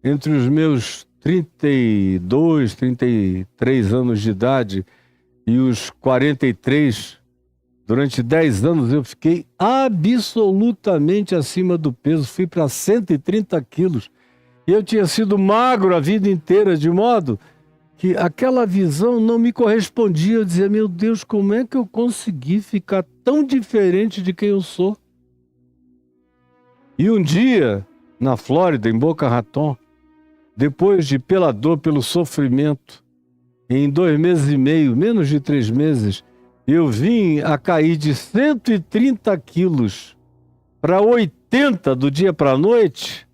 Entre os meus 32, 33 anos de idade e os 43, durante 10 anos eu fiquei absolutamente acima do peso. Fui para 130 quilos. E eu tinha sido magro a vida inteira, de modo que aquela visão não me correspondia. Eu dizia, meu Deus, como é que eu consegui ficar tão diferente de quem eu sou? E um dia, na Flórida, em Boca Raton, depois de, pela dor, pelo sofrimento, em 2 meses e meio, menos de 3 meses, eu vim a cair de 130 quilos para 80 do dia para a noite.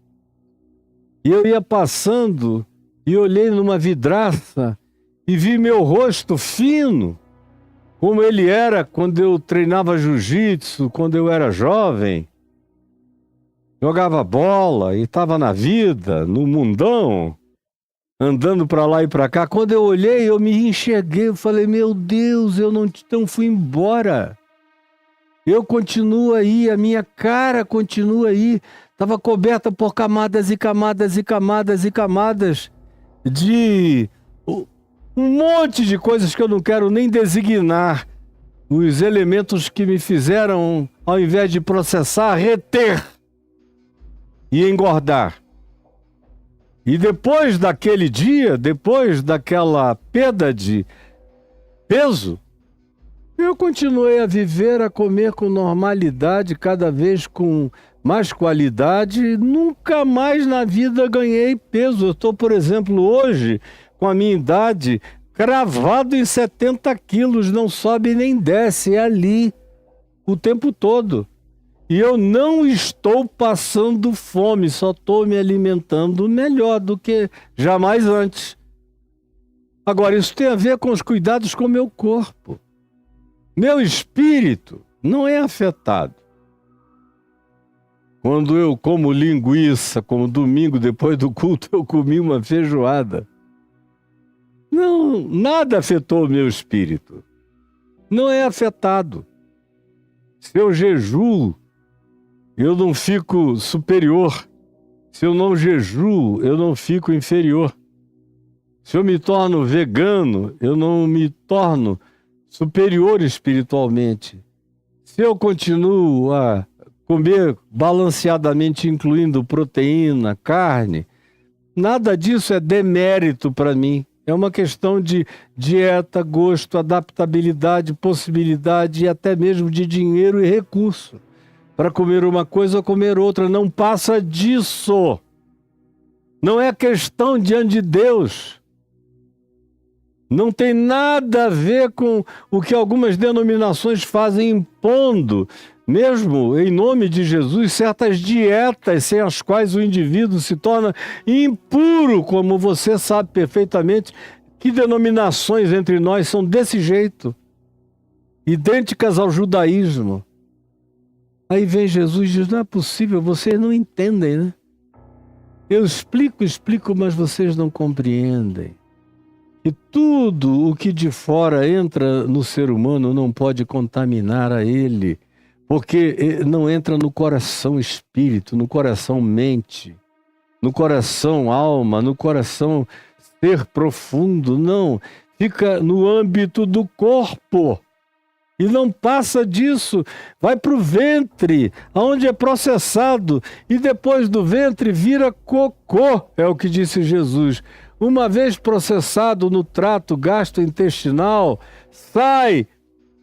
E eu ia passando e olhei numa vidraça e vi meu rosto fino, como ele era quando eu treinava jiu-jitsu, quando eu era jovem. Jogava bola e estava na vida, no mundão, andando para lá e para cá. Quando eu olhei, eu me enxerguei, eu falei, meu Deus, eu não fui embora. Eu continuo aí, a minha cara continua aí. Estava coberta por camadas e camadas e camadas e camadas de um monte de coisas que eu não quero nem designar. Os elementos que me fizeram, ao invés de processar, reter e engordar. E depois daquele dia, depois daquela perda de peso, eu continuei a viver, a comer com normalidade, cada vez com mais qualidade. Nunca mais na vida ganhei peso. Eu estou, por exemplo, hoje, com a minha idade, cravado em 70 quilos, não sobe nem desce, é ali o tempo todo. E eu não estou passando fome, só estou me alimentando melhor do que jamais antes. Agora, isso tem a ver com os cuidados com o meu corpo. Meu espírito não é afetado. Quando eu como linguiça, como domingo depois do culto, eu comi uma feijoada. Não, nada afetou o meu espírito. Não é afetado. Se eu jejuo, eu não fico superior. Se eu não jejuo, eu não fico inferior. Se eu me torno vegano, eu não me torno superior espiritualmente. Se eu continuo a comer balanceadamente, incluindo proteína, carne, nada disso é demérito para mim. É uma questão de dieta, gosto, adaptabilidade, possibilidade e até mesmo de dinheiro e recurso para comer uma coisa ou comer outra. Não passa disso. Não é questão diante de Deus. Não tem nada a ver com o que algumas denominações fazem, impondo, mesmo em nome de Jesus, certas dietas sem as quais o indivíduo se torna impuro, como você sabe perfeitamente que denominações entre nós são desse jeito, idênticas ao judaísmo. Aí vem Jesus e diz, não é possível, vocês não entendem, né? Eu explico, mas vocês não compreendem. E tudo o que de fora entra no ser humano não pode contaminar a ele, porque não entra no coração espírito, no coração mente, no coração alma, no coração ser profundo, não. Fica no âmbito do corpo. E não passa disso, vai para o ventre, onde é processado, e depois do ventre vira cocô, é o que disse Jesus. Uma vez processado no trato gastrointestinal, sai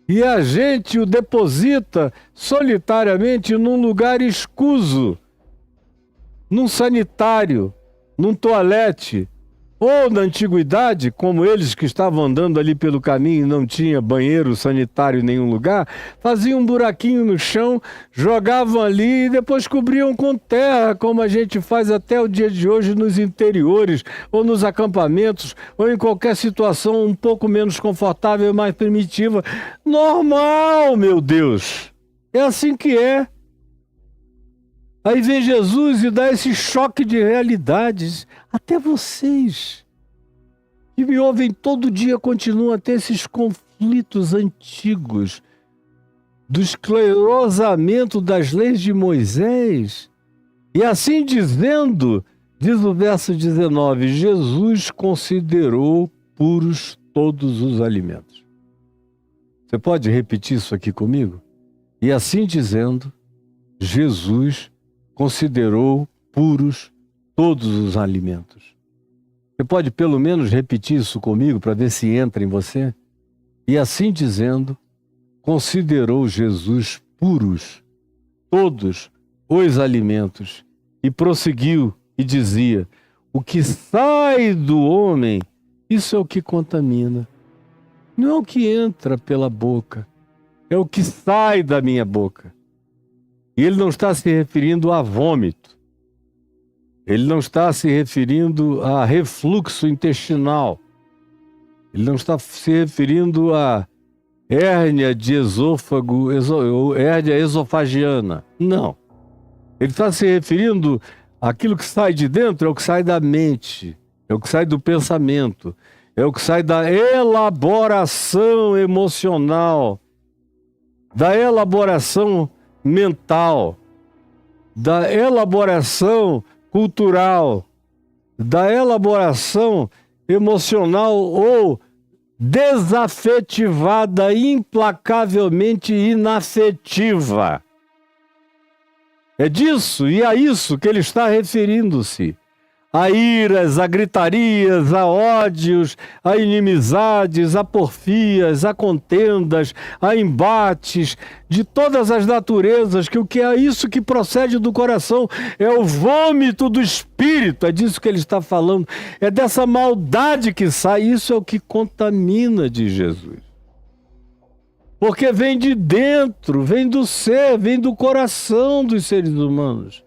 e a gente o deposita solitariamente num lugar escuso, num sanitário, num toalete. Ou na antiguidade, como eles que estavam andando ali pelo caminho e não tinha banheiro sanitário em nenhum lugar, faziam um buraquinho no chão, jogavam ali e depois cobriam com terra, como a gente faz até o dia de hoje nos interiores, ou nos acampamentos, ou em qualquer situação um pouco menos confortável e mais primitiva. Normal, meu Deus! É assim que é. Aí vem Jesus e dá esse choque de realidades. Até vocês, que me ouvem todo dia continuam a ter esses conflitos antigos do esclerosamento das leis de Moisés. E assim dizendo, diz o verso 19, Jesus considerou puros todos os alimentos. Você pode repetir isso aqui comigo? E assim dizendo, Jesus considerou puros todos os alimentos. Você pode pelo menos repetir isso comigo para ver se entra em você? E assim dizendo, considerou Jesus puros todos os alimentos e prosseguiu e dizia, o que sai do homem, isso é o que contamina. Não é o que entra pela boca, é o que sai da minha boca. E ele não está se referindo a vômito. Ele não está se referindo a refluxo intestinal. Ele não está se referindo a hérnia de esôfago, hérnia esofagiana. Não. Ele está se referindo àquilo que sai de dentro, é o que sai da mente, é o que sai do pensamento, é o que sai da elaboração emocional, da elaboração mental, da elaboração cultural, da elaboração emocional ou desafetivada, implacavelmente inafetiva. É disso e a isso que ele está referindo-se. A iras, a gritarias, a ódios, a inimizades, a porfias, a contendas, a embates, de todas as naturezas, que o que é isso que procede do coração é o vômito do espírito, é disso que ele está falando, é dessa maldade que sai, isso é o que contamina de Jesus. Porque vem de dentro, vem do ser, vem do coração dos seres humanos.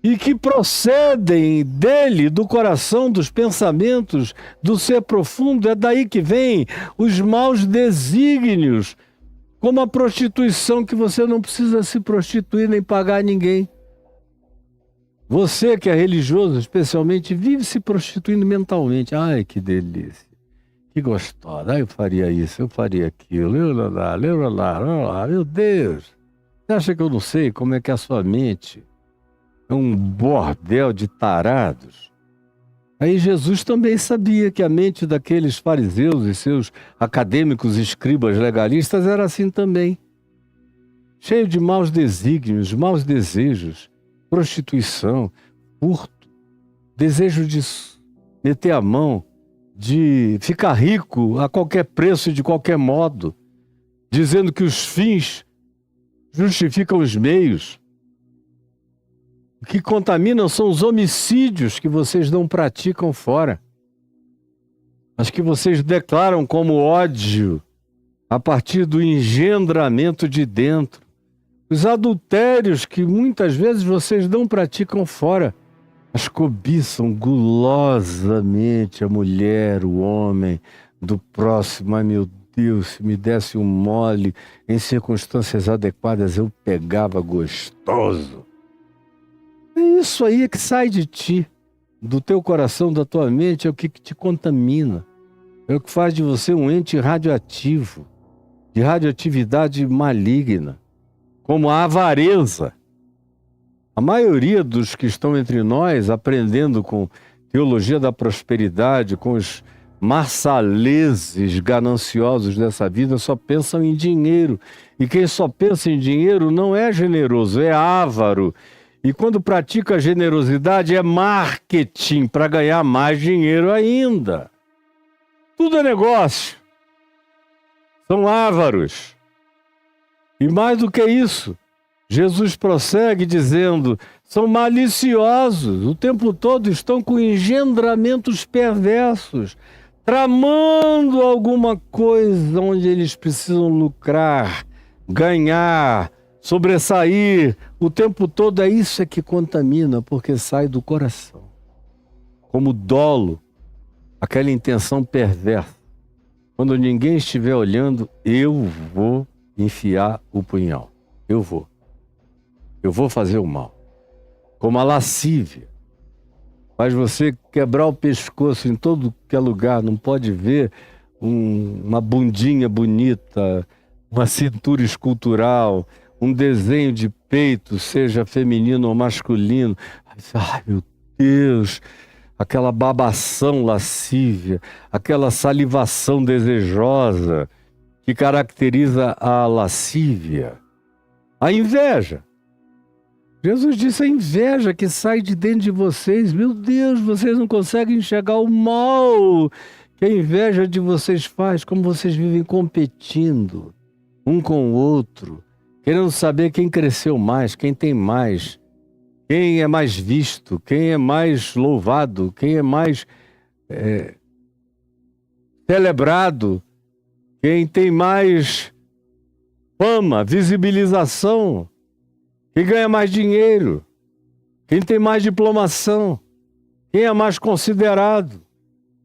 E que procedem dele, do coração, dos pensamentos, do ser profundo, é daí que vem os maus desígnios, como a prostituição, que você não precisa se prostituir nem pagar a ninguém. Você que é religioso, especialmente, vive se prostituindo mentalmente. Ai, que delícia, que gostosa, eu faria isso, eu faria aquilo, meu Deus. Você acha que eu não sei como é que é a sua mente? É um bordel de tarados. Aí Jesus também sabia que a mente daqueles fariseus e seus acadêmicos escribas legalistas era assim também. Cheio de maus desígnios, maus desejos, prostituição, furto, desejo de meter a mão, de ficar rico a qualquer preço e de qualquer modo, dizendo que os fins justificam os meios. O que contaminam são os homicídios que vocês não praticam fora, mas que vocês declaram como ódio a partir do engendramento de dentro. Os adultérios que muitas vezes vocês não praticam fora, mas cobiçam gulosamente a mulher, o homem do próximo. Ai, meu Deus, se me desse um mole em circunstâncias adequadas, eu pegava gostoso. É isso aí que sai de ti, do teu coração, da tua mente, é o que te contamina. É o que faz de você um ente radioativo, de radioatividade maligna, como a avareza. A maioria dos que estão entre nós, aprendendo com teologia da prosperidade, com os marsaleses gananciosos dessa vida, só pensam em dinheiro. E quem só pensa em dinheiro não é generoso, é avaro. E quando pratica generosidade é marketing para ganhar mais dinheiro ainda. Tudo é negócio. São ávaros. E mais do que isso, Jesus prossegue dizendo, são maliciosos, o tempo todo estão com engendramentos perversos, tramando alguma coisa onde eles precisam lucrar, ganhar, sobressair. O tempo todo é isso que contamina, porque sai do coração. Como dolo, aquela intenção perversa. Quando ninguém estiver olhando, eu vou enfiar o punhal. Eu vou fazer o mal. Como a lascívia. faz você quebrar o pescoço em todo que é lugar, não pode ver uma bundinha bonita, uma cintura escultural, um desenho de peito, seja feminino ou masculino. Ai, meu Deus, aquela babação lascívia, aquela salivação desejosa que caracteriza a lascívia. A inveja. Jesus disse: a inveja que sai de dentro de vocês. Meu Deus, vocês não conseguem enxergar o mal que a inveja de vocês faz, como vocês vivem competindo um com o outro, querendo saber quem cresceu mais, quem tem mais, quem é mais visto, quem é mais louvado, quem é mais celebrado, quem tem mais fama, visibilização, quem ganha mais dinheiro, quem tem mais diplomação, quem é mais considerado,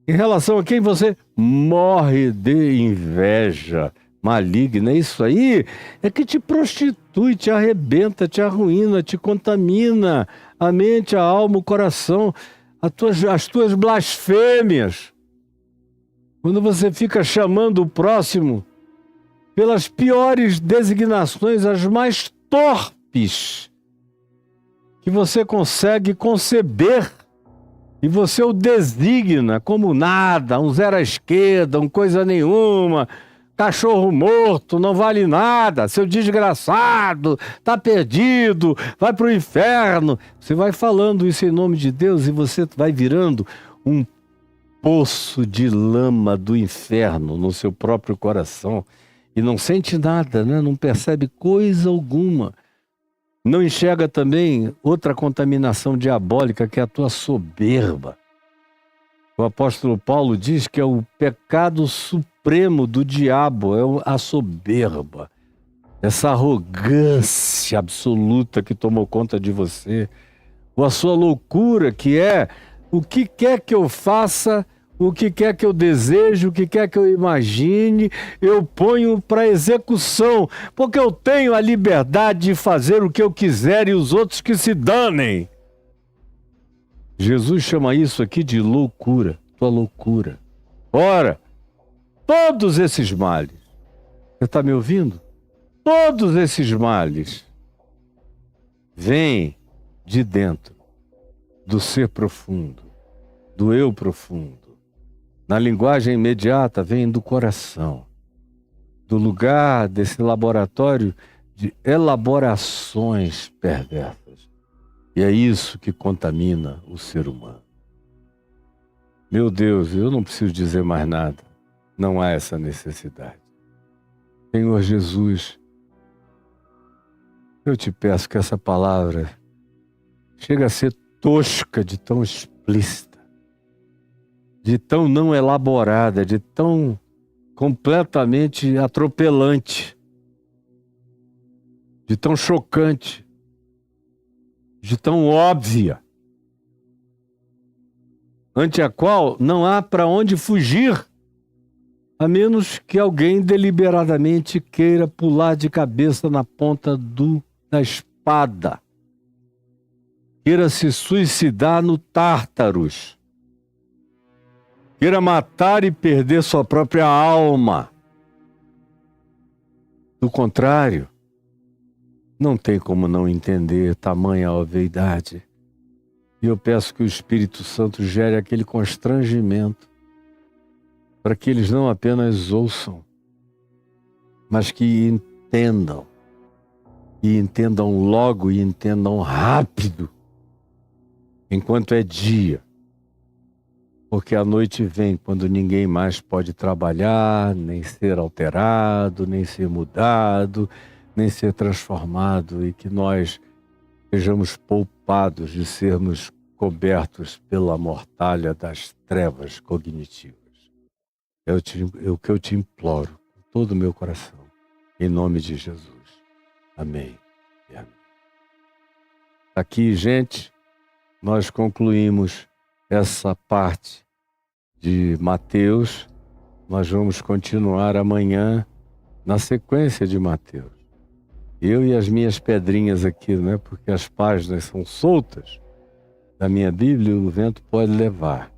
em relação a quem você morre de inveja maligna. Isso aí é que te prostitui, te arrebenta, te arruína, te contamina a mente, a alma, o coração, as tuas blasfêmias. Quando você fica chamando o próximo pelas piores designações, as mais torpes que você consegue conceber, e você o designa como nada, um zero à esquerda, um coisa nenhuma, cachorro morto, não vale nada, seu desgraçado, tá perdido, vai pro inferno. Você vai falando isso em nome de Deus e você vai virando um poço de lama do inferno no seu próprio coração e não sente nada, né? Não percebe coisa alguma. Não enxerga também outra contaminação diabólica, que é a tua soberba. O apóstolo Paulo diz que é o pecado supremo do diabo, é a soberba. Essa arrogância absoluta que tomou conta de você. Ou a sua loucura, que é o que quer que eu faça, o que quer que eu deseje, o que quer que eu imagine, eu ponho para execução, porque eu tenho a liberdade de fazer o que eu quiser e os outros que se danem. Jesus chama isso aqui de loucura, tua loucura. Ora, todos esses males, você está me ouvindo? Todos esses males vêm de dentro, do ser profundo, do eu profundo. Na linguagem imediata, vem do coração, do lugar desse laboratório de elaborações perversas. E é isso que contamina o ser humano. Meu Deus, eu não preciso dizer mais nada. Não há essa necessidade. Senhor Jesus, eu te peço que essa palavra chegue a ser tosca de tão explícita, de tão não elaborada, de tão completamente atropelante, de tão chocante, de tão óbvia, ante a qual não há para onde fugir, a menos que alguém deliberadamente queira pular de cabeça na ponta da espada, queira se suicidar no Tártaros, queira matar e perder sua própria alma. Do contrário, não tem como não entender tamanha obviedade. E eu peço que o Espírito Santo gere aquele constrangimento para que eles não apenas ouçam, mas que entendam. E entendam logo e entendam rápido, enquanto é dia. Porque a noite vem quando ninguém mais pode trabalhar, nem ser alterado, nem ser mudado, nem ser transformado, e que nós sejamos poupados de sermos cobertos pela mortalha das trevas cognitivas. É o que eu te imploro com todo o meu coração, em nome de Jesus. Amém e amém. Aqui, gente, nós concluímos essa parte de Mateus. Nós vamos continuar amanhã na sequência de Mateus. Eu e as minhas pedrinhas aqui, né? Porque as páginas são soltas. da minha Bíblia, o vento pode levar.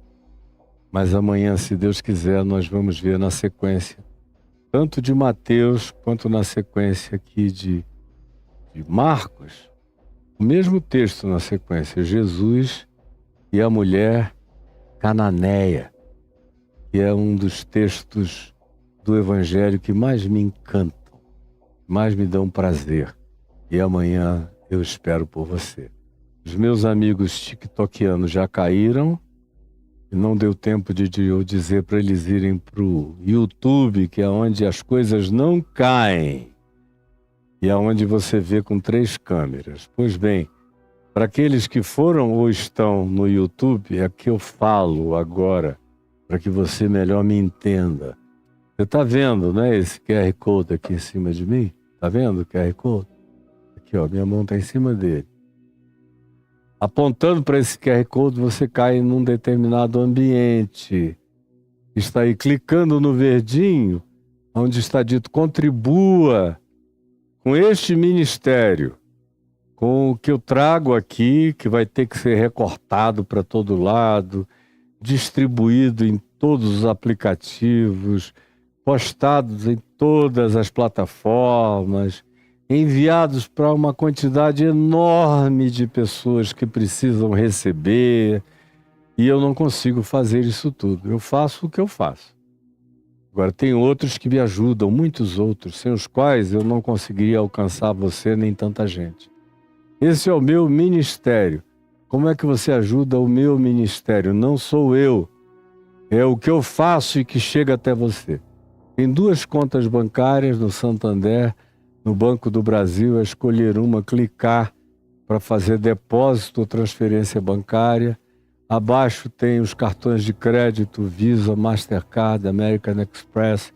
Mas amanhã, se Deus quiser, nós vamos ver na sequência, tanto de Mateus quanto na sequência aqui de Marcos, o mesmo texto na sequência, Jesus e a mulher cananeia, que é um dos textos do Evangelho que mais me encantam, mais me dão prazer. E amanhã eu espero por você. Os meus amigos tiktokianos já caíram e não deu tempo de eu dizer para eles irem para o YouTube, que é onde as coisas não caem e é onde você vê com 3 câmeras. Pois bem, para aqueles que foram ou estão no YouTube, é que eu falo agora, para que você melhor me entenda. Você está vendo, né, esse QR Code aqui em cima de mim? Está vendo o QR Code? Aqui, ó, minha mão está em cima dele. Apontando para esse QR Code, você cai num determinado ambiente. Está aí clicando no verdinho, onde está dito contribua com este ministério, com o que eu trago aqui, que vai ter que ser recortado para todo lado, distribuído em todos os aplicativos, postados em todas as plataformas, enviados para uma quantidade enorme de pessoas que precisam receber, e eu não consigo fazer isso tudo. Eu faço o que eu faço. Agora, tem outros que me ajudam, muitos outros, sem os quais eu não conseguiria alcançar você nem tanta gente. Esse é o meu ministério. Como é que você ajuda o meu ministério? Não sou eu. É o que eu faço e que chega até você. Tem 2 contas bancárias no Santander, no Banco do Brasil, é escolher uma, clicar para fazer depósito ou transferência bancária. Abaixo tem os cartões de crédito, Visa, Mastercard, American Express,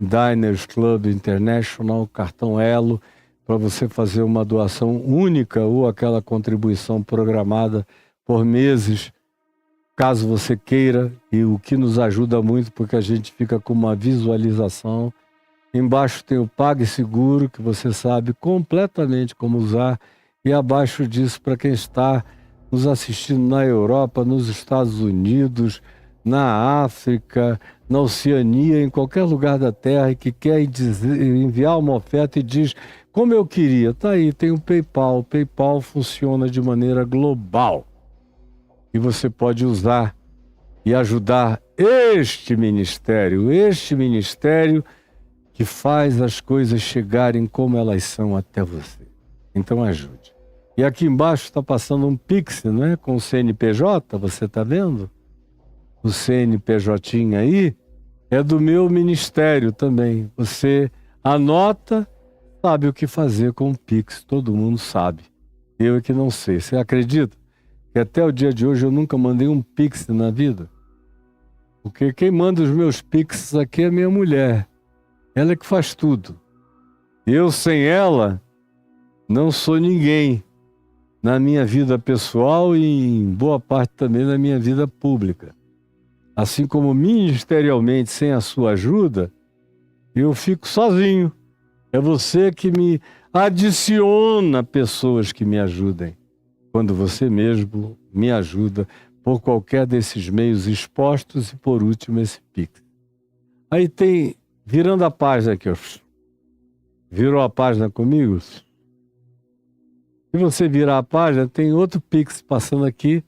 Diners Club International, cartão Elo, para você fazer uma doação única ou aquela contribuição programada por meses, caso você queira, e o que nos ajuda muito porque a gente fica com uma visualização. Embaixo tem o PagSeguro, que você sabe completamente como usar, e abaixo disso, para quem está nos assistindo na Europa, nos Estados Unidos, na África, na Oceania, em qualquer lugar da Terra, e que quer enviar uma oferta e diz, como eu queria, tá aí, tem o PayPal. O PayPal funciona de maneira global. E você pode usar e ajudar este ministério que faz as coisas chegarem como elas são até você. Então ajude. E aqui embaixo está passando um Pix, né? Com o CNPJ, você está vendo? O CNPJ aí é do meu ministério também. Você anota, sabe o que fazer com o Pix, todo mundo sabe. Eu é que não sei. Você acredita que até o dia de hoje eu nunca mandei um Pix na vida? Porque quem manda os meus Pix aqui é minha mulher. Ela é que faz tudo. Eu, sem ela, não sou ninguém na minha vida pessoal e em boa parte também na minha vida pública. Assim como ministerialmente, sem a sua ajuda, eu fico sozinho. É você que me adiciona pessoas que me ajudem, quando você mesmo me ajuda por qualquer desses meios expostos e, por último, esse Pix. Aí tem... Virando a página aqui, ó. Virou a página comigo? Se você virar a página, tem outro Pix passando aqui.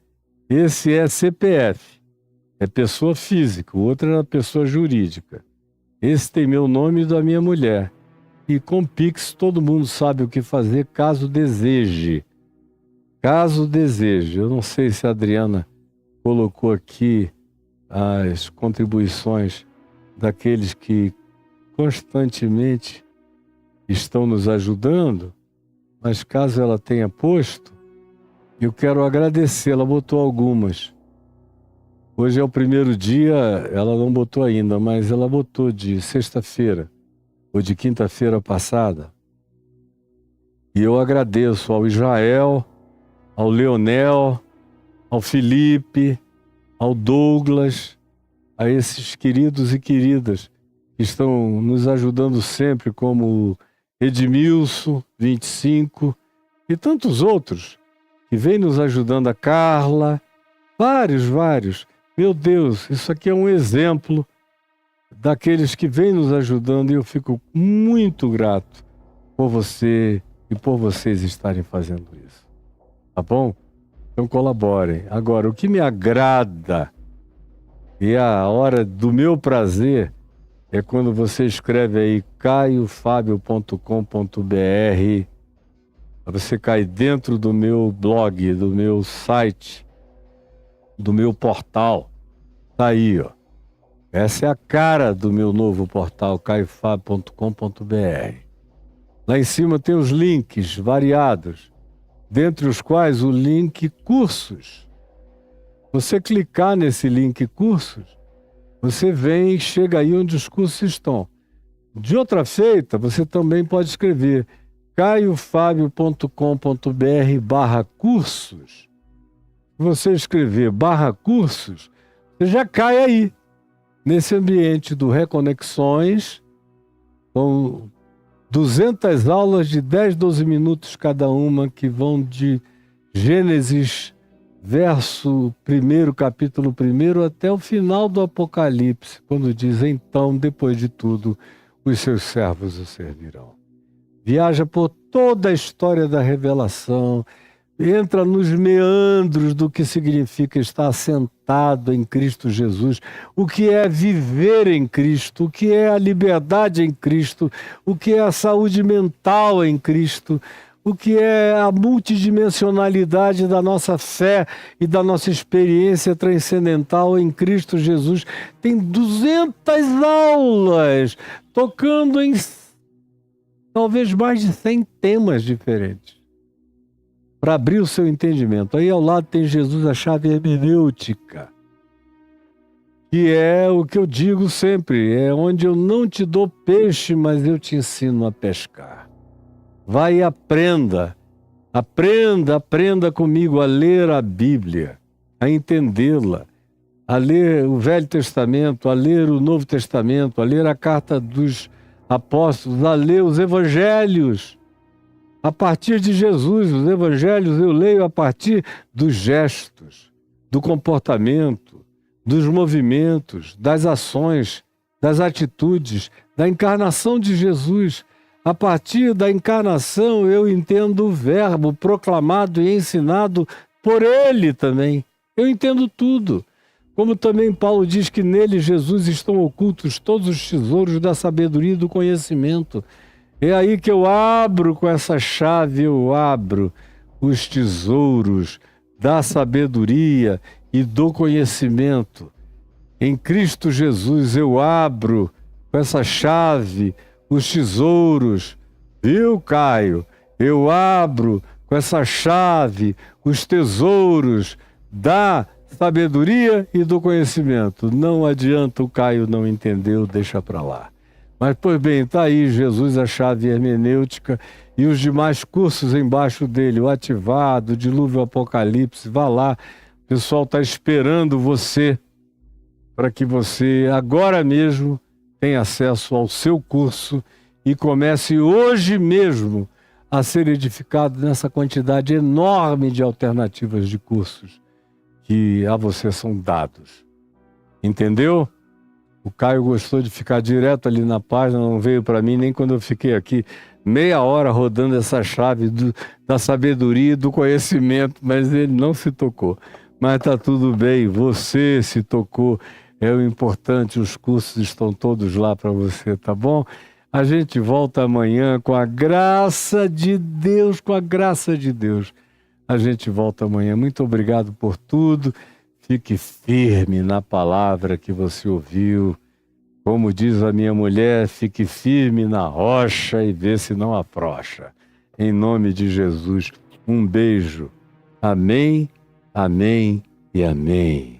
Esse é CPF. É pessoa física. O outro é pessoa jurídica. Esse tem meu nome e da minha mulher. E com Pix todo mundo sabe o que fazer caso deseje. Caso deseje. Eu não sei se a Adriana colocou aqui as contribuições daqueles que constantemente estão nos ajudando, mas caso ela tenha posto, eu quero agradecer. Ela botou algumas. Hoje é o primeiro dia, ela não botou ainda, mas ela botou de sexta-feira ou de quinta-feira passada. E eu agradeço ao Israel, ao Leonel, ao Felipe, ao Douglas, a esses queridos e queridas que estão nos ajudando sempre, como Edmilson, 25, e tantos outros que vem nos ajudando, a Carla, vários. Meu Deus, isso aqui é um exemplo daqueles que vêm nos ajudando e eu fico muito grato por você e por vocês estarem fazendo isso. Tá bom? Então colaborem. Agora, o que me agrada e a hora do meu prazer é quando você escreve aí caiofabio.com.br. Você cai dentro do meu blog, do meu site, do meu portal. Tá aí, ó. Essa é a cara do meu novo portal, caiofabio.com.br. Lá em cima tem os links variados, dentre os quais o link cursos. Você clicar nesse link cursos, você vem e chega aí onde os cursos estão. De outra feita, você também pode escrever caiofabio.com.br/cursos. Se você escrever /cursos, você já cai aí, nesse ambiente do Reconexões, com 200 aulas de 10, 12 minutos cada uma, que vão de Gênesis, verso 1, capítulo 1, até o final do Apocalipse, quando diz, então, depois de tudo, os seus servos o servirão. Viaja por toda a história da revelação, entra nos meandros do que significa estar assentado em Cristo Jesus, o que é viver em Cristo, o que é a liberdade em Cristo, o que é a saúde mental em Cristo, o que é a multidimensionalidade da nossa fé e da nossa experiência transcendental em Cristo Jesus. Tem 200 aulas tocando em talvez mais de 100 temas diferentes, para abrir o seu entendimento. Aí ao lado tem Jesus, a chave hermenêutica, que é o que eu digo sempre, é onde eu não te dou peixe, mas eu te ensino a pescar. Vai e aprenda comigo a ler a Bíblia, a entendê-la, a ler o Velho Testamento, a ler o Novo Testamento, a ler a Carta dos Apóstolos, a ler os Evangelhos. A partir de Jesus, os Evangelhos eu leio a partir dos gestos, do comportamento, dos movimentos, das ações, das atitudes, da encarnação de Jesus. A partir da encarnação eu entendo o verbo proclamado e ensinado por ele também. Eu entendo tudo. Como também Paulo diz que nele, Jesus, estão ocultos todos os tesouros da sabedoria e do conhecimento. É aí que eu abro com essa chave, eu abro os tesouros da sabedoria e do conhecimento. Em Cristo Jesus eu abro com essa chave os tesouros, viu, Caio? Eu abro com essa chave os tesouros da sabedoria e do conhecimento. Não adianta o Caio não entendeu, deixa para lá. Mas, pois bem, está aí Jesus, a chave hermenêutica e os demais cursos embaixo dele, o Ativado, o Dilúvio Apocalipse, vá lá. O pessoal está esperando você para que você agora mesmo tenha acesso ao seu curso e comece hoje mesmo a ser edificado nessa quantidade enorme de alternativas de cursos que a você são dados. Entendeu? O Caio gostou de ficar direto ali na página, não veio para mim nem quando eu fiquei aqui meia hora rodando essa chave da sabedoria e do conhecimento, mas ele não se tocou. Mas está tudo bem, você se tocou, é o importante, os cursos estão todos lá para você, tá bom? A gente volta amanhã com a graça de Deus, A gente volta amanhã. Muito obrigado por tudo. Fique firme na palavra que você ouviu. Como diz a minha mulher, fique firme na rocha e vê se não afrouxa. Em nome de Jesus, um beijo. Amém, amém e amém.